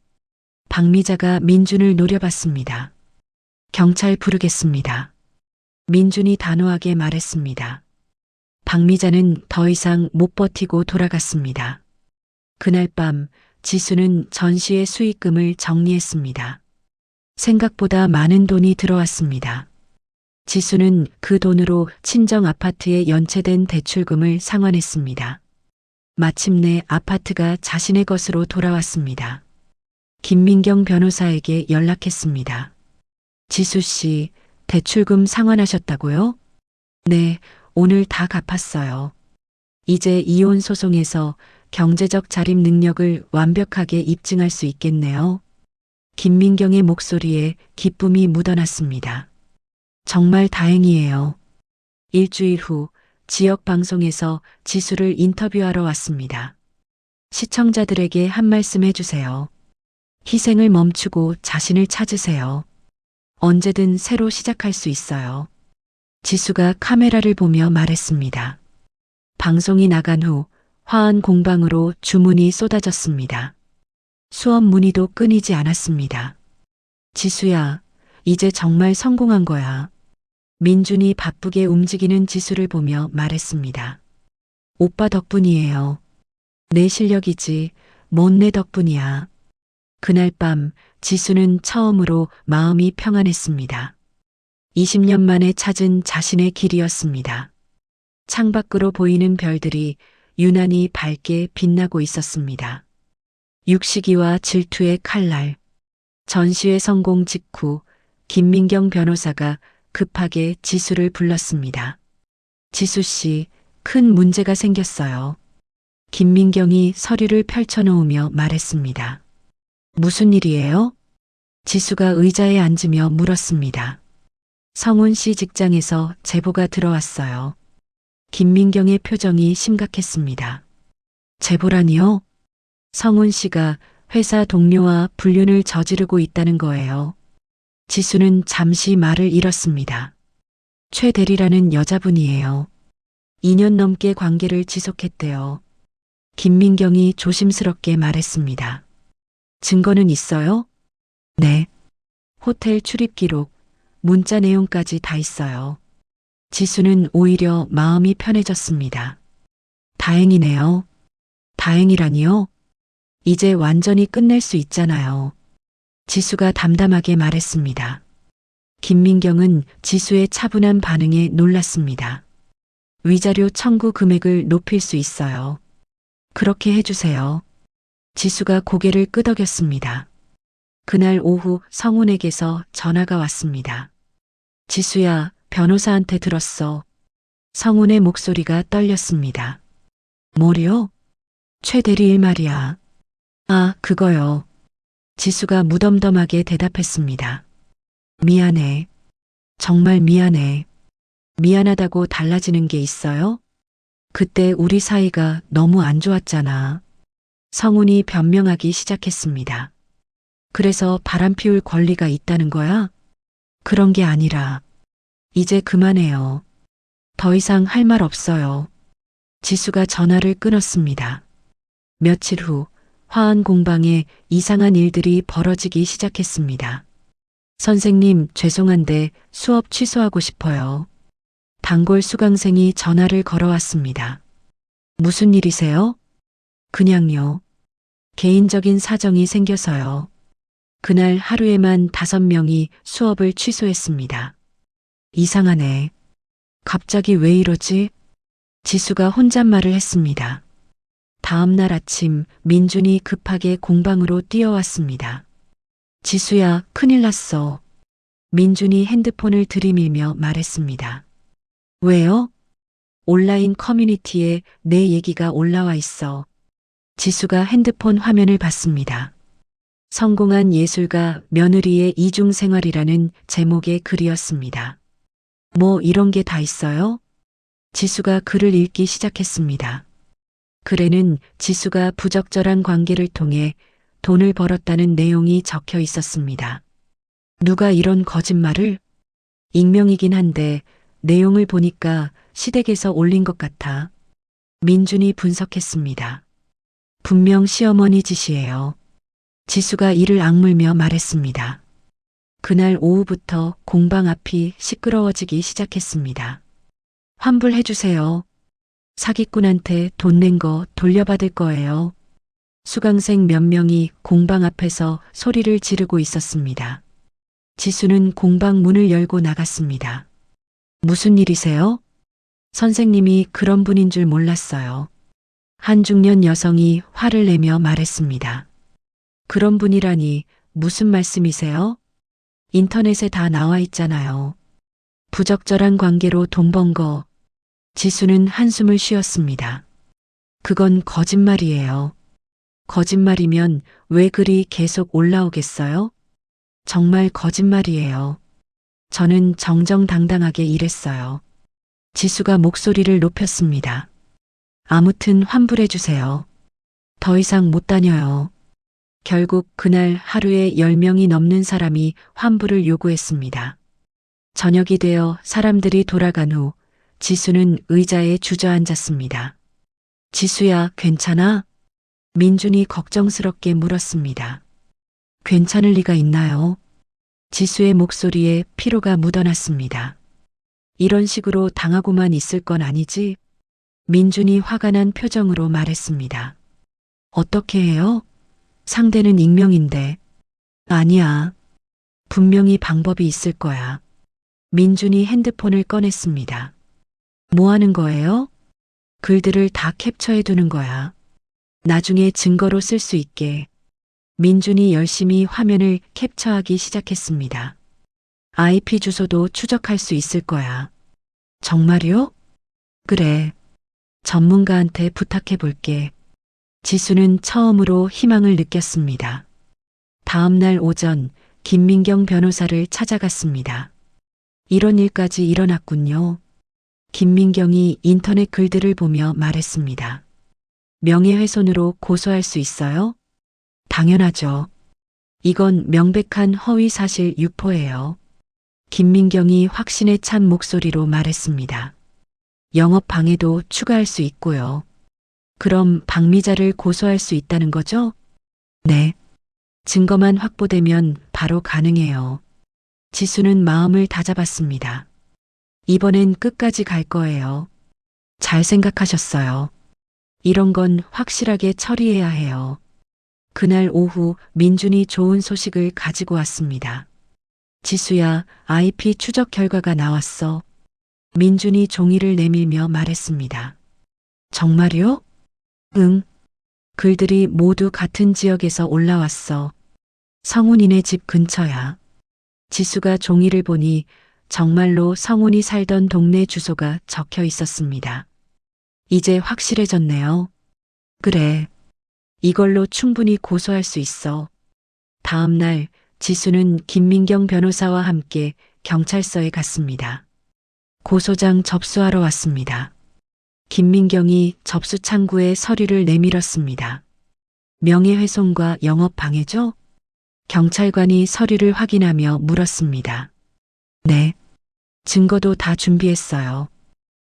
박미자가 민준을 노려봤습니다. 경찰 부르겠습니다. 민준이 단호하게 말했습니다. 박미자는 더 이상 못 버티고 돌아갔습니다. 그날 밤 지수는 전시의 수익금을 정리했습니다. 생각보다 많은 돈이 들어왔습니다. 지수는 그 돈으로 친정 아파트에 연체된 대출금을 상환했습니다. 마침내 아파트가 자신의 것으로 돌아왔습니다. 김민경 변호사에게 연락했습니다. 지수 씨, 대출금 상환하셨다고요? 네, 오늘 다 갚았어요. 이제 이혼 소송에서 경제적 자립 능력을 완벽하게 입증할 수 있겠네요. 김민경의 목소리에 기쁨이 묻어났습니다. 정말 다행이에요. 일주일 후 지역 방송에서 지수를 인터뷰하러 왔습니다. 시청자들에게 한 말씀 해주세요. 희생을 멈추고 자신을 찾으세요. 언제든 새로 시작할 수 있어요. 지수가 카메라를 보며 말했습니다. 방송이 나간 후 화한 공방으로 주문이 쏟아졌습니다. 수업 문의도 끊이지 않았습니다. 지수야, 이제 정말 성공한 거야. 민준이 바쁘게 움직이는 지수를 보며 말했습니다. 오빠 덕분이에요. 내 실력이지, 뭔 내 덕분이야. 그날 밤 지수는 처음으로 마음이 평안했습니다. 20년 만에 찾은 자신의 길이었습니다. 창밖으로 보이는 별들이 유난히 밝게 빛나고 있었습니다. 육시기와 질투의 칼날. 전시회 성공 직후 김민경 변호사가 급하게 지수를 불렀습니다. 지수 씨, 큰 문제가 생겼어요. 김민경이 서류를 펼쳐놓으며 말했습니다. 무슨 일이에요? 지수가 의자에 앉으며 물었습니다. 성훈 씨 직장에서 제보가 들어왔어요. 김민경의 표정이 심각했습니다. 제보라니요? 성훈 씨가 회사 동료와 불륜을 저지르고 있다는 거예요. 지수는 잠시 말을 잃었습니다. 최 대리라는 여자분이에요. 2년 넘게 관계를 지속했대요. 김민경이 조심스럽게 말했습니다. 증거는 있어요? 네. 호텔 출입 기록, 문자 내용까지 다 있어요. 지수는 오히려 마음이 편해졌습니다. 다행이네요. 다행이라니요? 이제 완전히 끝낼 수 있잖아요. 지수가 담담하게 말했습니다. 김민경은 지수의 차분한 반응에 놀랐습니다. 위자료 청구 금액을 높일 수 있어요. 그렇게 해주세요. 지수가 고개를 끄덕였습니다. 그날 오후 성훈에게서 전화가 왔습니다. 지수야, 변호사한테 들었어. 성훈의 목소리가 떨렸습니다. 뭐요? 최 대리 일 말이야. 아, 그거요. 지수가 무덤덤하게 대답했습니다. 미안해. 정말 미안해. 미안하다고 달라지는 게 있어요? 그때 우리 사이가 너무 안 좋았잖아. 성훈이 변명하기 시작했습니다. 그래서 바람 피울 권리가 있다는 거야? 그런 게 아니라, 이제 그만해요. 더 이상 할 말 없어요. 지수가 전화를 끊었습니다. 며칠 후 화한 공방에 이상한 일들이 벌어지기 시작했습니다. 선생님, 죄송한데 수업 취소하고 싶어요. 단골 수강생이 전화를 걸어왔습니다. 무슨 일이세요? 그냥요. 개인적인 사정이 생겨서요. 그날 하루에만 5명이 수업을 취소했습니다. 이상하네. 갑자기 왜 이러지? 지수가 혼잣말을 했습니다. 다음 날 아침 민준이 급하게 공방으로 뛰어왔습니다. 지수야, 큰일 났어. 민준이 핸드폰을 들이밀며 말했습니다. 왜요? 온라인 커뮤니티에 내 얘기가 올라와 있어. 지수가 핸드폰 화면을 봤습니다. 성공한 예술가 며느리의 이중생활이라는 제목의 글이었습니다. 뭐 이런 게 다 있어요? 지수가 글을 읽기 시작했습니다. 글에는 지수가 부적절한 관계를 통해 돈을 벌었다는 내용이 적혀 있었습니다. 누가 이런 거짓말을? 익명이긴 한데 내용을 보니까 시댁에서 올린 것 같아. 민준이 분석했습니다. 분명 시어머니 짓이에요. 지수가 이를 악물며 말했습니다. 그날 오후부터 공방 앞이 시끄러워지기 시작했습니다. 환불해주세요. 사기꾼한테 돈 낸 거 돌려받을 거예요. 수강생 몇 명이 공방 앞에서 소리를 지르고 있었습니다. 지수는 공방 문을 열고 나갔습니다. 무슨 일이세요? 선생님이 그런 분인 줄 몰랐어요. 한 중년 여성이 화를 내며 말했습니다. 그런 분이라니 무슨 말씀이세요? 인터넷에 다 나와 있잖아요. 부적절한 관계로 돈 번 거. 지수는 한숨을 쉬었습니다. 그건 거짓말이에요. 거짓말이면 왜 글이 계속 올라오겠어요? 정말 거짓말이에요. 저는 정정당당하게 일했어요. 지수가 목소리를 높였습니다. 아무튼 환불해 주세요. 더 이상 못 다녀요. 결국 그날 하루에 10명이 넘는 사람이 환불을 요구했습니다. 저녁이 되어 사람들이 돌아간 후 지수는 의자에 주저앉았습니다. 지수야, 괜찮아? 민준이 걱정스럽게 물었습니다. 괜찮을 리가 있나요? 지수의 목소리에 피로가 묻어났습니다. 이런 식으로 당하고만 있을 건 아니지? 민준이 화가 난 표정으로 말했습니다. 어떻게 해요? 상대는 익명인데. 아니야. 분명히 방법이 있을 거야. 민준이 핸드폰을 꺼냈습니다. 뭐 하는 거예요? 글들을 다 캡처해 두는 거야. 나중에 증거로 쓸 수 있게. 민준이 열심히 화면을 캡처하기 시작했습니다. IP 주소도 추적할 수 있을 거야. 정말요? 그래. 전문가한테 부탁해 볼게. 지수는 처음으로 희망을 느꼈습니다. 다음 날 오전 김민경 변호사를 찾아갔습니다. 이런 일까지 일어났군요. 김민경이 인터넷 글들을 보며 말했습니다. 명예훼손으로 고소할 수 있어요? 당연하죠. 이건 명백한 허위사실 유포예요. 김민경이 확신에 찬 목소리로 말했습니다. 영업방해도 추가할 수 있고요. 그럼 박미자를 고소할 수 있다는 거죠? 네. 증거만 확보되면 바로 가능해요. 지수는 마음을 다잡았습니다. 이번엔 끝까지 갈 거예요. 잘 생각하셨어요. 이런 건 확실하게 처리해야 해요. 그날 오후 민준이 좋은 소식을 가지고 왔습니다. 지수야, IP 추적 결과가 나왔어. 민준이 종이를 내밀며 말했습니다. 정말요? 응. 글들이 모두 같은 지역에서 올라왔어. 성훈이네 집 근처야. 지수가 종이를 보니 정말로 성훈이 살던 동네 주소가 적혀 있었습니다. 이제 확실해졌네요. 그래. 이걸로 충분히 고소할 수 있어. 다음 날 지수는 김민경 변호사와 함께 경찰서에 갔습니다. 고소장 접수하러 왔습니다. 김민경이 접수 창구에 서류를 내밀었습니다. 명예훼손과 영업방해죠? 경찰관이 서류를 확인하며 물었습니다. 네. 증거도 다 준비했어요.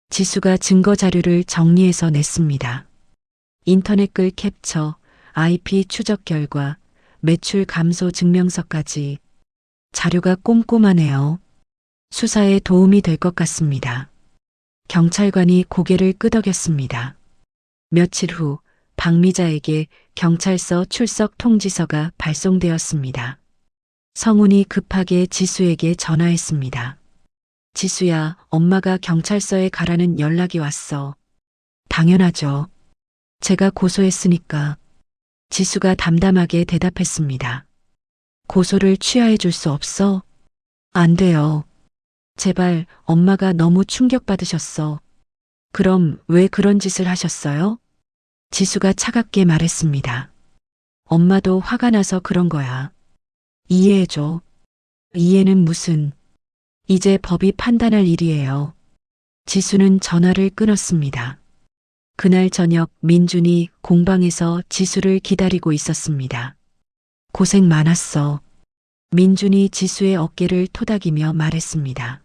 지수가 증거 자료를 정리해서 냈습니다. 인터넷 글 캡처, IP 추적 결과, 매출 감소 증명서까지. 자료가 꼼꼼하네요. 수사에 도움이 될 것 같습니다. 경찰관이 고개를 끄덕였습니다. 며칠 후 박미자에게 경찰서 출석 통지서가 발송되었습니다. 성훈이 급하게 지수에게 전화했습니다. 지수야, 엄마가 경찰서에 가라는 연락이 왔어. 당연하죠. 제가 고소했으니까. 지수가 담담하게 대답했습니다. 고소를 취하해 줄 수 없어? 안 돼요. 제발, 엄마가 너무 충격받으셨어. 그럼 왜 그런 짓을 하셨어요? 지수가 차갑게 말했습니다. 엄마도 화가 나서 그런 거야. 이해해줘. 이해는 무슨. 이제 법이 판단할 일이에요. 지수는 전화를 끊었습니다. 그날 저녁 민준이 공방에서 지수를 기다리고 있었습니다. 고생 많았어. 민준이 지수의 어깨를 토닥이며 말했습니다.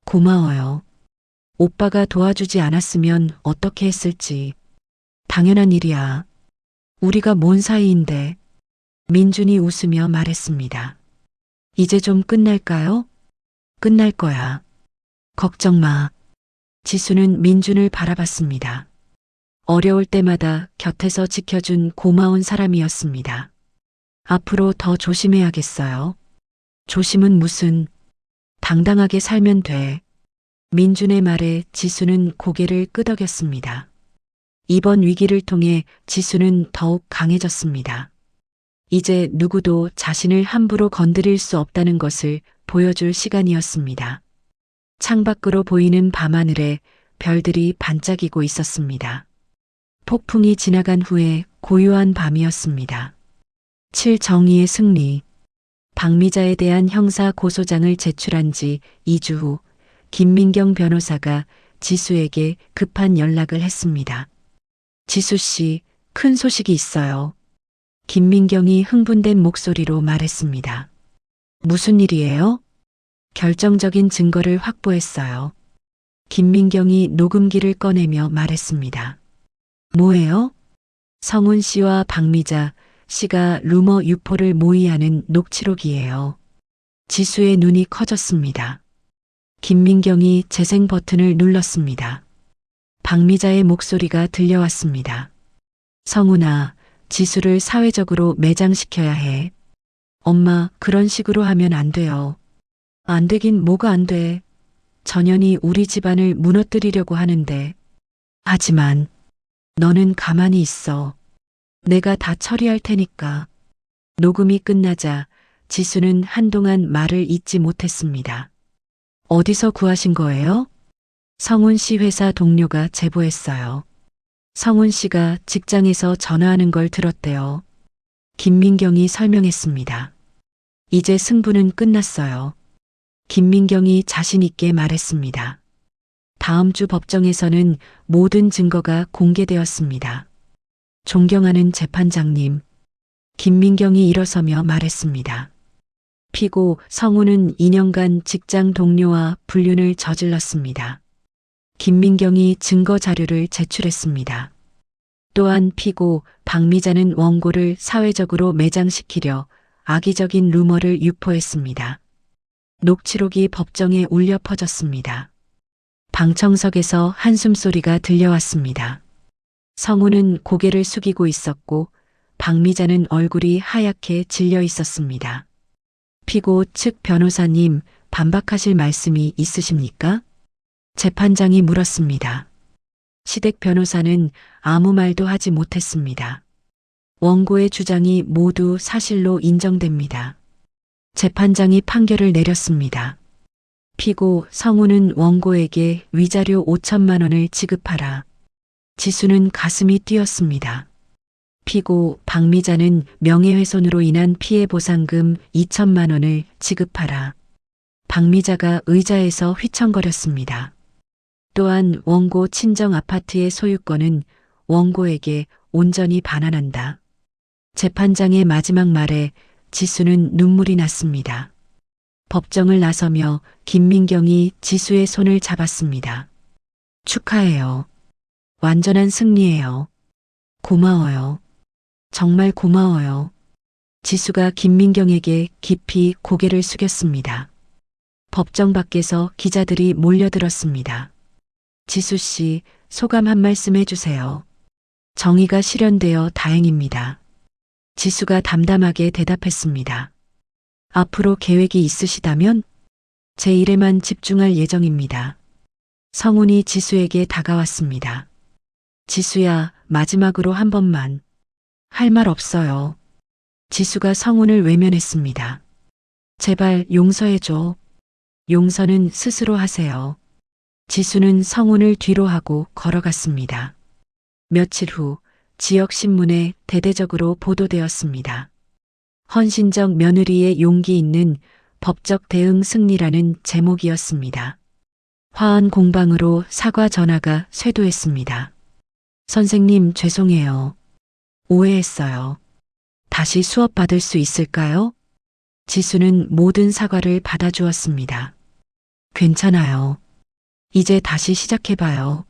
고마워요. 오빠가 도와주지 않았으면 어떻게 했을지. 당연한 일이야. 우리가 뭔 사이인데. 민준이 웃으며 말했습니다. 이제 좀 끝날까요? 끝날 거야. 걱정 마. 지수는 민준을 바라봤습니다. 어려울 때마다 곁에서 지켜준 고마운 사람이었습니다. 앞으로 더 조심해야겠어요. 조심은 무슨. 당당하게 살면 돼. 민준의 말에 지수는 고개를 끄덕였습니다. 이번 위기를 통해 지수는 더욱 강해졌습니다. 이제 누구도 자신을 함부로 건드릴 수 없다는 것을 보여줄 시간이었습니다. 창밖으로 보이는 밤하늘에 별들이 반짝이고 있었습니다. 폭풍이 지나간 후에 고요한 밤이었습니다. 7정의의 승리. 박미자에 대한 형사 고소장을 제출한 지 2주 후 김민경 변호사가 지수에게 급한 연락을 했습니다. 지수 씨, 큰 소식이 있어요. 김민경이 흥분된 목소리로 말했습니다. 무슨 일이에요? 결정적인 증거를 확보했어요. 김민경이 녹음기를 꺼내며 말했습니다. 뭐예요? 성훈 씨와 박미자 씨가 루머 유포를 모의하는 녹취록이에요. 지수의 눈이 커졌습니다. 김민경이 재생 버튼을 눌렀습니다. 박미자의 목소리가 들려왔습니다. 성훈아, 지수를 사회적으로 매장시켜야 해. 엄마, 그런 식으로 하면 안 돼요. 안 되긴 뭐가 안 돼. 전현이 우리 집안을 무너뜨리려고 하는데. 하지만 너는 가만히 있어. 내가 다 처리할 테니까. 녹음이 끝나자 지수는 한동안 말을 잇지 못했습니다. 어디서 구하신 거예요? 성훈 씨 회사 동료가 제보했어요. 성훈 씨가 직장에서 전화하는 걸 들었대요. 김민경이 설명했습니다. 이제 승부는 끝났어요. 김민경이 자신 있게 말했습니다. 다음 주 법정에서는 모든 증거가 공개되었습니다. 존경하는 재판장님. 김민경이 일어서며 말했습니다. 피고 성훈은 2년간 직장 동료와 불륜을 저질렀습니다. 김민경이 증거 자료를 제출했습니다. 또한 피고 박미자는 원고를 사회적으로 매장시키려 악의적인 루머를 유포했습니다. 녹취록이 법정에 울려 퍼졌습니다. 방청석에서 한숨소리가 들려왔습니다. 성훈은 고개를 숙이고 있었고 박미자는 얼굴이 하얗게 질려 있었습니다. 피고 측 변호사님, 반박하실 말씀이 있으십니까? 재판장이 물었습니다. 시댁 변호사는 아무 말도 하지 못했습니다. 원고의 주장이 모두 사실로 인정됩니다. 재판장이 판결을 내렸습니다. 피고 성훈은 원고에게 위자료 5천만 원을 지급하라. 지수는 가슴이 뛰었습니다. 피고 박미자는 명예훼손으로 인한 피해 보상금 2천만 원을 지급하라. 박미자가 의자에서 휘청거렸습니다. 또한 원고 친정 아파트의 소유권은 원고에게 온전히 반환한다. 재판장의 마지막 말에 지수는 눈물이 났습니다. 법정을 나서며 김민경이 지수의 손을 잡았습니다. 축하해요. 완전한 승리예요. 고마워요. 정말 고마워요. 지수가 김민경에게 깊이 고개를 숙였습니다. 법정 밖에서 기자들이 몰려들었습니다. 지수 씨, 소감 한 말씀 해주세요. 정의가 실현되어 다행입니다. 지수가 담담하게 대답했습니다. 앞으로 계획이 있으시다면 제 일에만 집중할 예정입니다. 성훈이 지수에게 다가왔습니다. 지수야, 마지막으로 한 번만. 할 말 없어요. 지수가 성훈을 외면했습니다. 제발 용서해줘. 용서는 스스로 하세요. 지수는 성운을 뒤로 하고 걸어갔습니다. 며칠 후 지역 신문에 대대적으로 보도되었습니다. 헌신적 며느리의 용기 있는 법적 대응 승리라는 제목이었습니다. 화한 공방으로 사과 전화가 쇄도했습니다. 선생님, 죄송해요. 오해했어요. 다시 수업 받을 수 있을까요? 지수는 모든 사과를 받아주었습니다. 괜찮아요. 이제 다시 시작해봐요.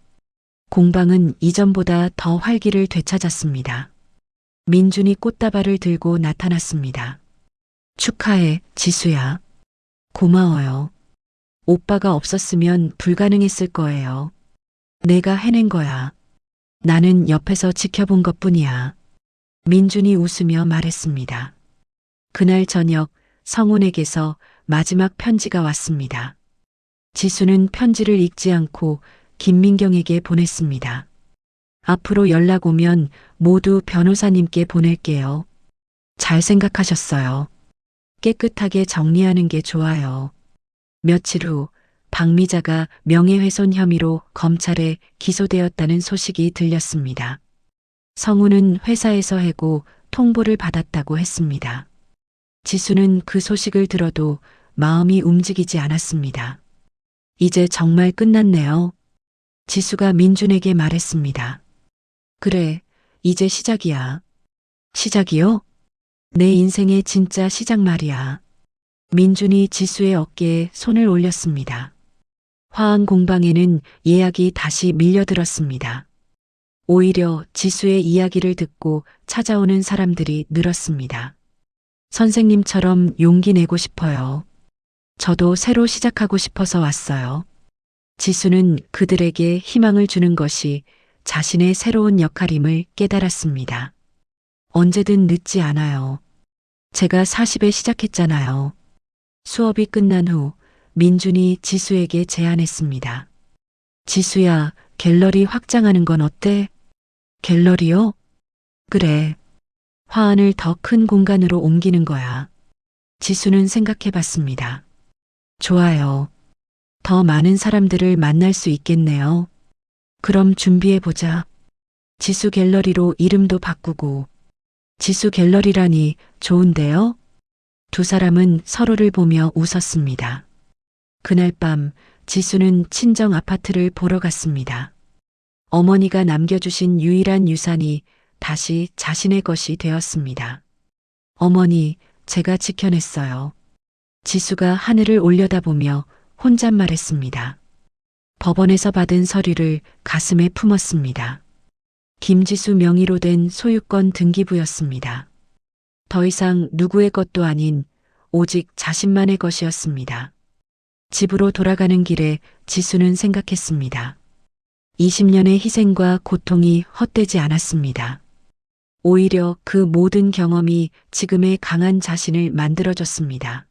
공방은 이전보다 더 활기를 되찾았습니다. 민준이 꽃다발을 들고 나타났습니다. 축하해, 지수야. 고마워요. 오빠가 없었으면 불가능했을 거예요. 내가 해낸 거야. 나는 옆에서 지켜본 것뿐이야. 민준이 웃으며 말했습니다. 그날 저녁 성훈에게서 마지막 편지가 왔습니다. 지수는 편지를 읽지 않고 김민경에게 보냈습니다. 앞으로 연락 오면 모두 변호사님께 보낼게요. 잘 생각하셨어요. 깨끗하게 정리하는 게 좋아요. 며칠 후 박미자가 명예훼손 혐의로 검찰에 기소되었다는 소식이 들렸습니다. 성우는 회사에서 해고 통보를 받았다고 했습니다. 지수는 그 소식을 들어도 마음이 움직이지 않았습니다. 이제 정말 끝났네요. 지수가 민준에게 말했습니다. 그래, 이제 시작이야. 시작이요? 내 인생의 진짜 시작 말이야. 민준이 지수의 어깨에 손을 올렸습니다. 화한 공방에는 예약이 다시 밀려들었습니다. 오히려 지수의 이야기를 듣고 찾아오는 사람들이 늘었습니다. 선생님처럼 용기 내고 싶어요. 저도 새로 시작하고 싶어서 왔어요. 지수는 그들에게 희망을 주는 것이 자신의 새로운 역할임을 깨달았습니다. 언제든 늦지 않아요. 제가 40에 시작했잖아요. 수업이 끝난 후 민준이 지수에게 제안했습니다. 지수야, 갤러리 확장하는 건 어때? 갤러리요? 그래. 화환을 더 큰 공간으로 옮기는 거야. 지수는 생각해 봤습니다. 좋아요. 더 많은 사람들을 만날 수 있겠네요. 그럼 준비해 보자. 지수 갤러리로 이름도 바꾸고. 지수 갤러리라니 좋은데요? 두 사람은 서로를 보며 웃었습니다. 그날 밤 지수는 친정 아파트를 보러 갔습니다. 어머니가 남겨주신 유일한 유산이 다시 자신의 것이 되었습니다. 어머니, 제가 지켜냈어요. 지수가 하늘을 올려다보며 혼잣말했습니다. 법원에서 받은 서류를 가슴에 품었습니다. 김지수 명의로 된 소유권 등기부였습니다. 더 이상 누구의 것도 아닌 오직 자신만의 것이었습니다. 집으로 돌아가는 길에 지수는 생각했습니다. 20년의 희생과 고통이 헛되지 않았습니다. 오히려 그 모든 경험이 지금의 강한 자신을 만들어줬습니다.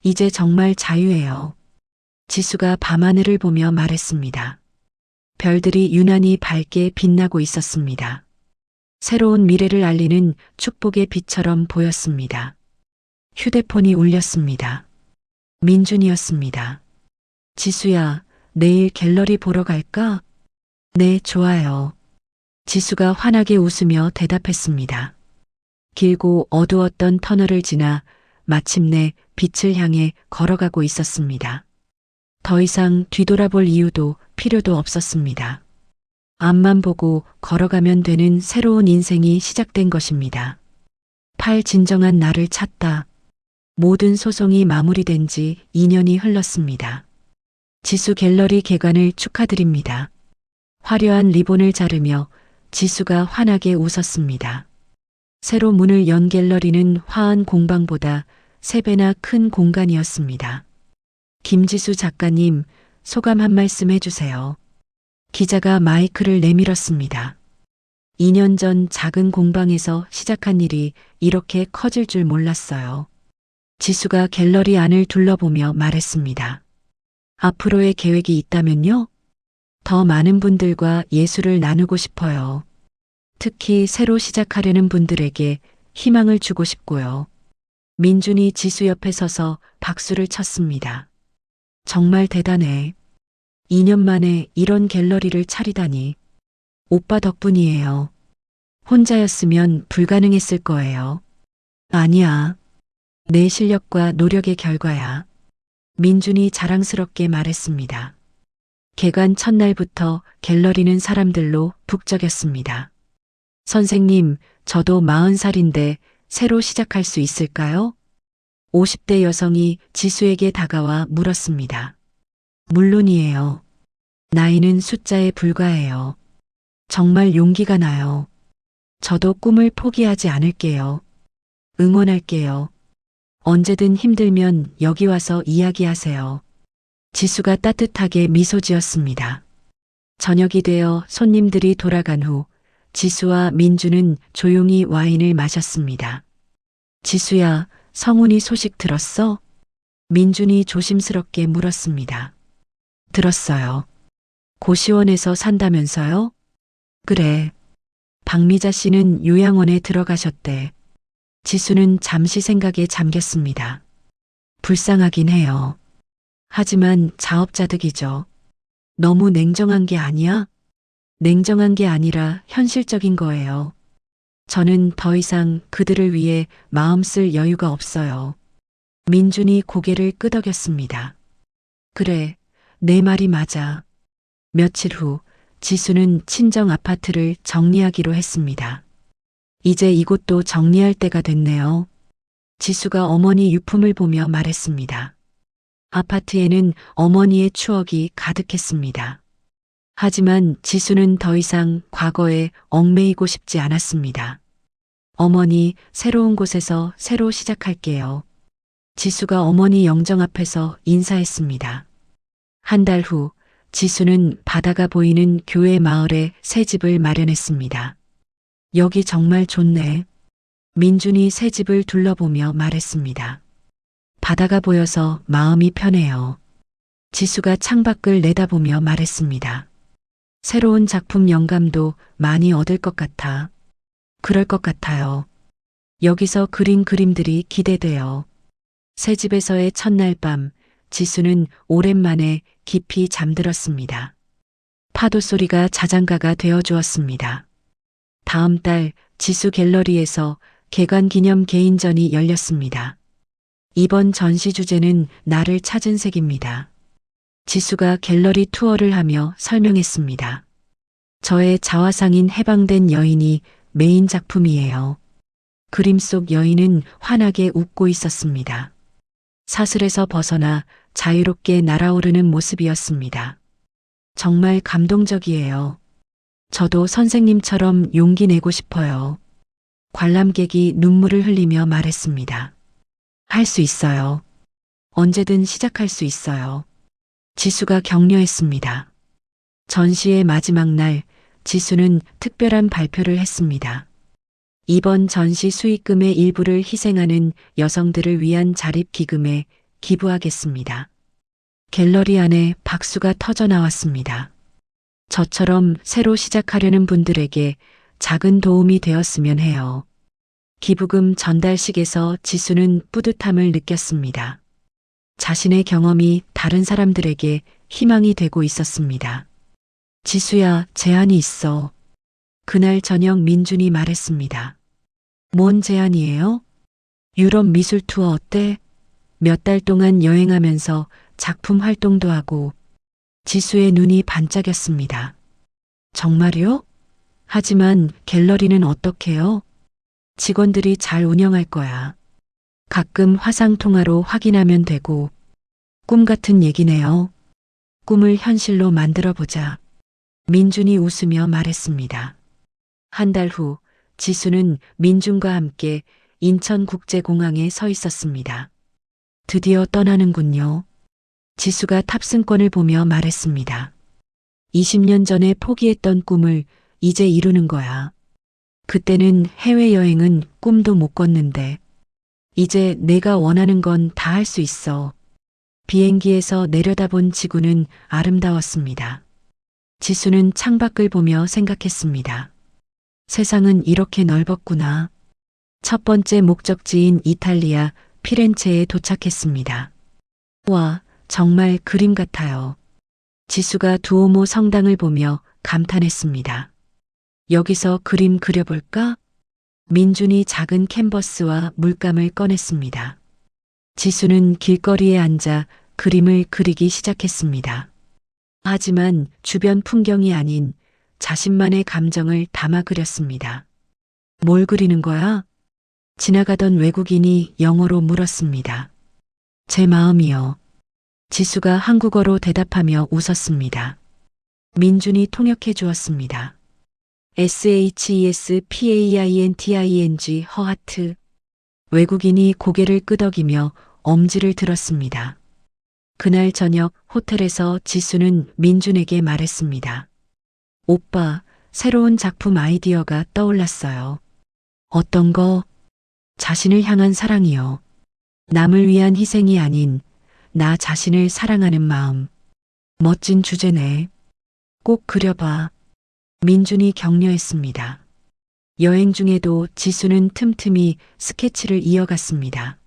이제 정말 자유해요. 지수가 밤하늘을 보며 말했습니다. 별들이 유난히 밝게 빛나고 있었습니다. 새로운 미래를 알리는 축복의 빛처럼 보였습니다. 휴대폰이 울렸습니다. 민준이었습니다. 지수야, 내일 갤러리 보러 갈까? 네, 좋아요. 지수가 환하게 웃으며 대답했습니다. 길고 어두웠던 터널을 지나 마침내 빛을 향해 걸어가고 있었습니다. 더 이상 뒤돌아볼 이유도 필요도 없었습니다. 앞만 보고 걸어가면 되는 새로운 인생이 시작된 것입니다. 팔 진정한 나를 찾다. 모든 소송이 마무리된 지 2년이 흘렀습니다. 지수 갤러리 개관을 축하드립니다. 화려한 리본을 자르며 지수가 환하게 웃었습니다. 새로 문을 연 갤러리는 화한 공방보다 3배나 큰 공간이었습니다. 김지수 작가님, 소감 한 말씀 해주세요. 기자가 마이크를 내밀었습니다. 2년 전 작은 공방에서 시작한 일이 이렇게 커질 줄 몰랐어요. 지수가 갤러리 안을 둘러보며 말했습니다. 앞으로의 계획이 있다면요? 더 많은 분들과 예술을 나누고 싶어요. 특히 새로 시작하려는 분들에게 희망을 주고 싶고요. 민준이 지수 옆에 서서 박수를 쳤습니다. 정말 대단해. 2년 만에 이런 갤러리를 차리다니. 오빠 덕분이에요. 혼자였으면 불가능했을 거예요. 아니야. 내 실력과 노력의 결과야. 민준이 자랑스럽게 말했습니다. 개관 첫날부터 갤러리는 사람들로 북적였습니다. 선생님, 저도 40살인데 새로 시작할 수 있을까요? 50대 여성이 지수에게 다가와 물었습니다. 물론이에요. 나이는 숫자에 불과해요. 정말 용기가 나요. 저도 꿈을 포기하지 않을게요. 응원할게요. 언제든 힘들면 여기 와서 이야기하세요. 지수가 따뜻하게 미소 지었습니다. 저녁이 되어 손님들이 돌아간 후 지수와 민주는 조용히 와인을 마셨습니다. 지수야, 성훈이 소식 들었어? 민준이 조심스럽게 물었습니다. 들었어요. 고시원에서 산다면서요? 그래. 박미자 씨는 요양원에 들어가셨대. 지수는 잠시 생각에 잠겼습니다. 불쌍하긴 해요. 하지만 자업자득이죠. 너무 냉정한 게 아니야? 냉정한 게 아니라 현실적인 거예요. 저는 더 이상 그들을 위해 마음 쓸 여유가 없어요. 민준이 고개를 끄덕였습니다. 그래, 내 말이 맞아. 며칠 후 지수는 친정 아파트를 정리하기로 했습니다. 이제 이곳도 정리할 때가 됐네요. 지수가 어머니 유품을 보며 말했습니다. 아파트에는 어머니의 추억이 가득했습니다. 하지만 지수는 더 이상 과거에 얽매이고 싶지 않았습니다. 어머니, 새로운 곳에서 새로 시작할게요. 지수가 어머니 영정 앞에서 인사했습니다. 한 달 후 지수는 바다가 보이는 교회 마을에 새 집을 마련했습니다. 여기 정말 좋네. 민준이 새 집을 둘러보며 말했습니다. 바다가 보여서 마음이 편해요. 지수가 창밖을 내다보며 말했습니다. 새로운 작품 영감도 많이 얻을 것 같아. 그럴 것 같아요. 여기서 그린 그림들이 기대돼요. 새 집에서의 첫날 밤, 지수는 오랜만에 깊이 잠들었습니다. 파도 소리가 자장가가 되어 주었습니다. 다음 달 지수 갤러리에서 개관 기념 개인전이 열렸습니다. 이번 전시 주제는 나를 찾은 색입니다. 지수가 갤러리 투어를 하며 설명했습니다. 저의 자화상인 해방된 여인이 메인 작품이에요. 그림 속 여인은 환하게 웃고 있었습니다. 사슬에서 벗어나 자유롭게 날아오르는 모습이었습니다. 정말 감동적이에요. 저도 선생님처럼 용기 내고 싶어요. 관람객이 눈물을 흘리며 말했습니다. 할 수 있어요. 언제든 시작할 수 있어요. 지수가 격려했습니다. 전시의 마지막 날, 지수는 특별한 발표를 했습니다. 이번 전시 수익금의 일부를 희생하는 여성들을 위한 자립기금에 기부하겠습니다. 갤러리 안에 박수가 터져 나왔습니다. 저처럼 새로 시작하려는 분들에게 작은 도움이 되었으면 해요. 기부금 전달식에서 지수는 뿌듯함을 느꼈습니다. 자신의 경험이 다른 사람들에게 희망이 되고 있었습니다. 지수야, 제안이 있어. 그날 저녁 민준이 말했습니다. 뭔 제안이에요? 유럽 미술 투어 어때? 몇 달 동안 여행하면서 작품 활동도 하고. 지수의 눈이 반짝였습니다. 정말요? 하지만 갤러리는 어떻게요? 직원들이 잘 운영할 거야. 가끔 화상 통화로 확인하면 되고. 꿈 같은 얘기네요. 꿈을 현실로 만들어 보자. 민준이 웃으며 말했습니다. 한 달 후 지수는 민준과 함께 인천국제공항에 서 있었습니다. 드디어 떠나는군요. 지수가 탑승권을 보며 말했습니다. 20년 전에 포기했던 꿈을 이제 이루는 거야. 그때는 해외여행은 꿈도 못 꿨는데 이제 내가 원하는 건 다 할 수 있어. 비행기에서 내려다본 지구는 아름다웠습니다. 지수는 창밖을 보며 생각했습니다. 세상은 이렇게 넓었구나. 첫 번째 목적지인 이탈리아 피렌체에 도착했습니다. 와, 정말 그림 같아요. 지수가 두오모 성당을 보며 감탄했습니다. 여기서 그림 그려볼까? 민준이 작은 캔버스와 물감을 꺼냈습니다. 지수는 길거리에 앉아 그림을 그리기 시작했습니다. 하지만 주변 풍경이 아닌 자신만의 감정을 담아 그렸습니다. 뭘 그리는 거야? 지나가던 외국인이 영어로 물었습니다. 제 마음이요. 지수가 한국어로 대답하며 웃었습니다. 민준이 통역해 주었습니다. SHESPAINTING 허하트. 외국인이 고개를 끄덕이며 엄지를 들었습니다. 그날 저녁 호텔에서 지수는 민준에게 말했습니다. 오빠, 새로운 작품 아이디어가 떠올랐어요. 어떤 거? 자신을 향한 사랑이요. 남을 위한 희생이 아닌 나 자신을 사랑하는 마음. 멋진 주제네. 꼭 그려봐. 민준이 격려했습니다. 여행 중에도 지수는 틈틈이 스케치를 이어갔습니다.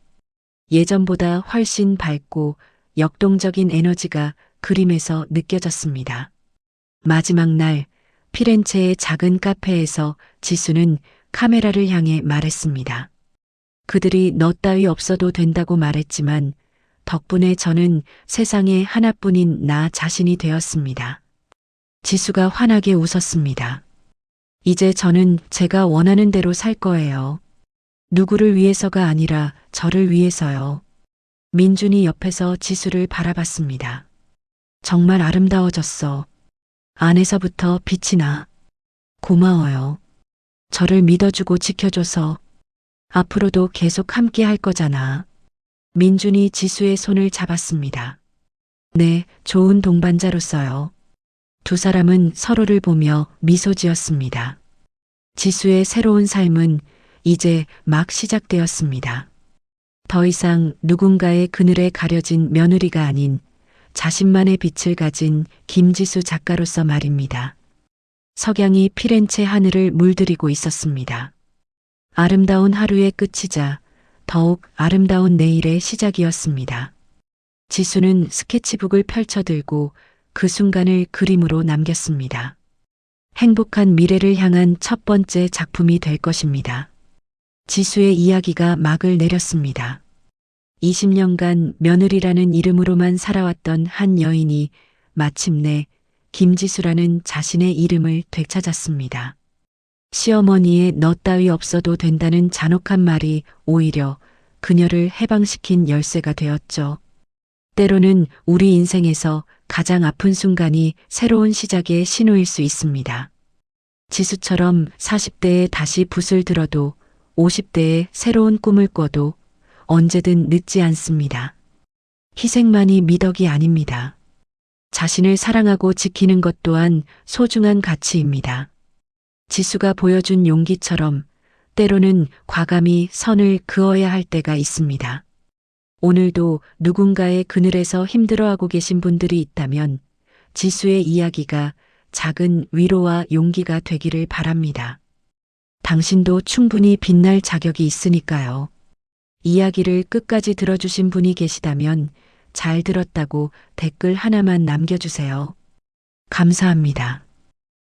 예전보다 훨씬 밝고 역동적인 에너지가 그림에서 느껴졌습니다. 마지막 날 피렌체의 작은 카페에서 지수는 카메라를 향해 말했습니다. 그들이 너 따위 없어도 된다고 말했지만 덕분에 저는 세상에 하나뿐인 나 자신이 되었습니다. 지수가 환하게 웃었습니다. 이제 저는 제가 원하는 대로 살 거예요. 누구를 위해서가 아니라 저를 위해서요. 민준이 옆에서 지수를 바라봤습니다. 정말 아름다워졌어. 안에서부터 빛이 나. 고마워요. 저를 믿어주고 지켜줘서. 앞으로도 계속 함께 할 거잖아. 민준이 지수의 손을 잡았습니다. 네, 좋은 동반자로서요. 두 사람은 서로를 보며 미소 지었습니다. 지수의 새로운 삶은 이제 막 시작되었습니다. 더 이상 누군가의 그늘에 가려진 며느리가 아닌 자신만의 빛을 가진 김지수 작가로서 말입니다. 석양이 피렌체 하늘을 물들이고 있었습니다. 아름다운 하루의 끝이자 더욱 아름다운 내일의 시작이었습니다. 지수는 스케치북을 펼쳐들고 그 순간을 그림으로 남겼습니다. 행복한 미래를 향한 첫 번째 작품이 될 것입니다. 지수의 이야기가 막을 내렸습니다. 20년간 며느리라는 이름으로만 살아왔던 한 여인이 마침내 김지수라는 자신의 이름을 되찾았습니다. 시어머니의 너 따위 없어도 된다는 잔혹한 말이 오히려 그녀를 해방시킨 열쇠가 되었죠. 때로는 우리 인생에서 가장 아픈 순간이 새로운 시작의 신호일 수 있습니다. 지수처럼 40대에 다시 붓을 들어도 50대에 새로운 꿈을 꿔도 언제든 늦지 않습니다. 희생만이 미덕이 아닙니다. 자신을 사랑하고 지키는 것 또한 소중한 가치입니다. 지수가 보여준 용기처럼 때로는 과감히 선을 그어야 할 때가 있습니다. 오늘도 누군가의 그늘에서 힘들어하고 계신 분들이 있다면 지수의 이야기가 작은 위로와 용기가 되기를 바랍니다. 당신도 충분히 빛날 자격이 있으니까요. 이야기를 끝까지 들어주신 분이 계시다면 잘 들었다고 댓글 하나만 남겨주세요. 감사합니다.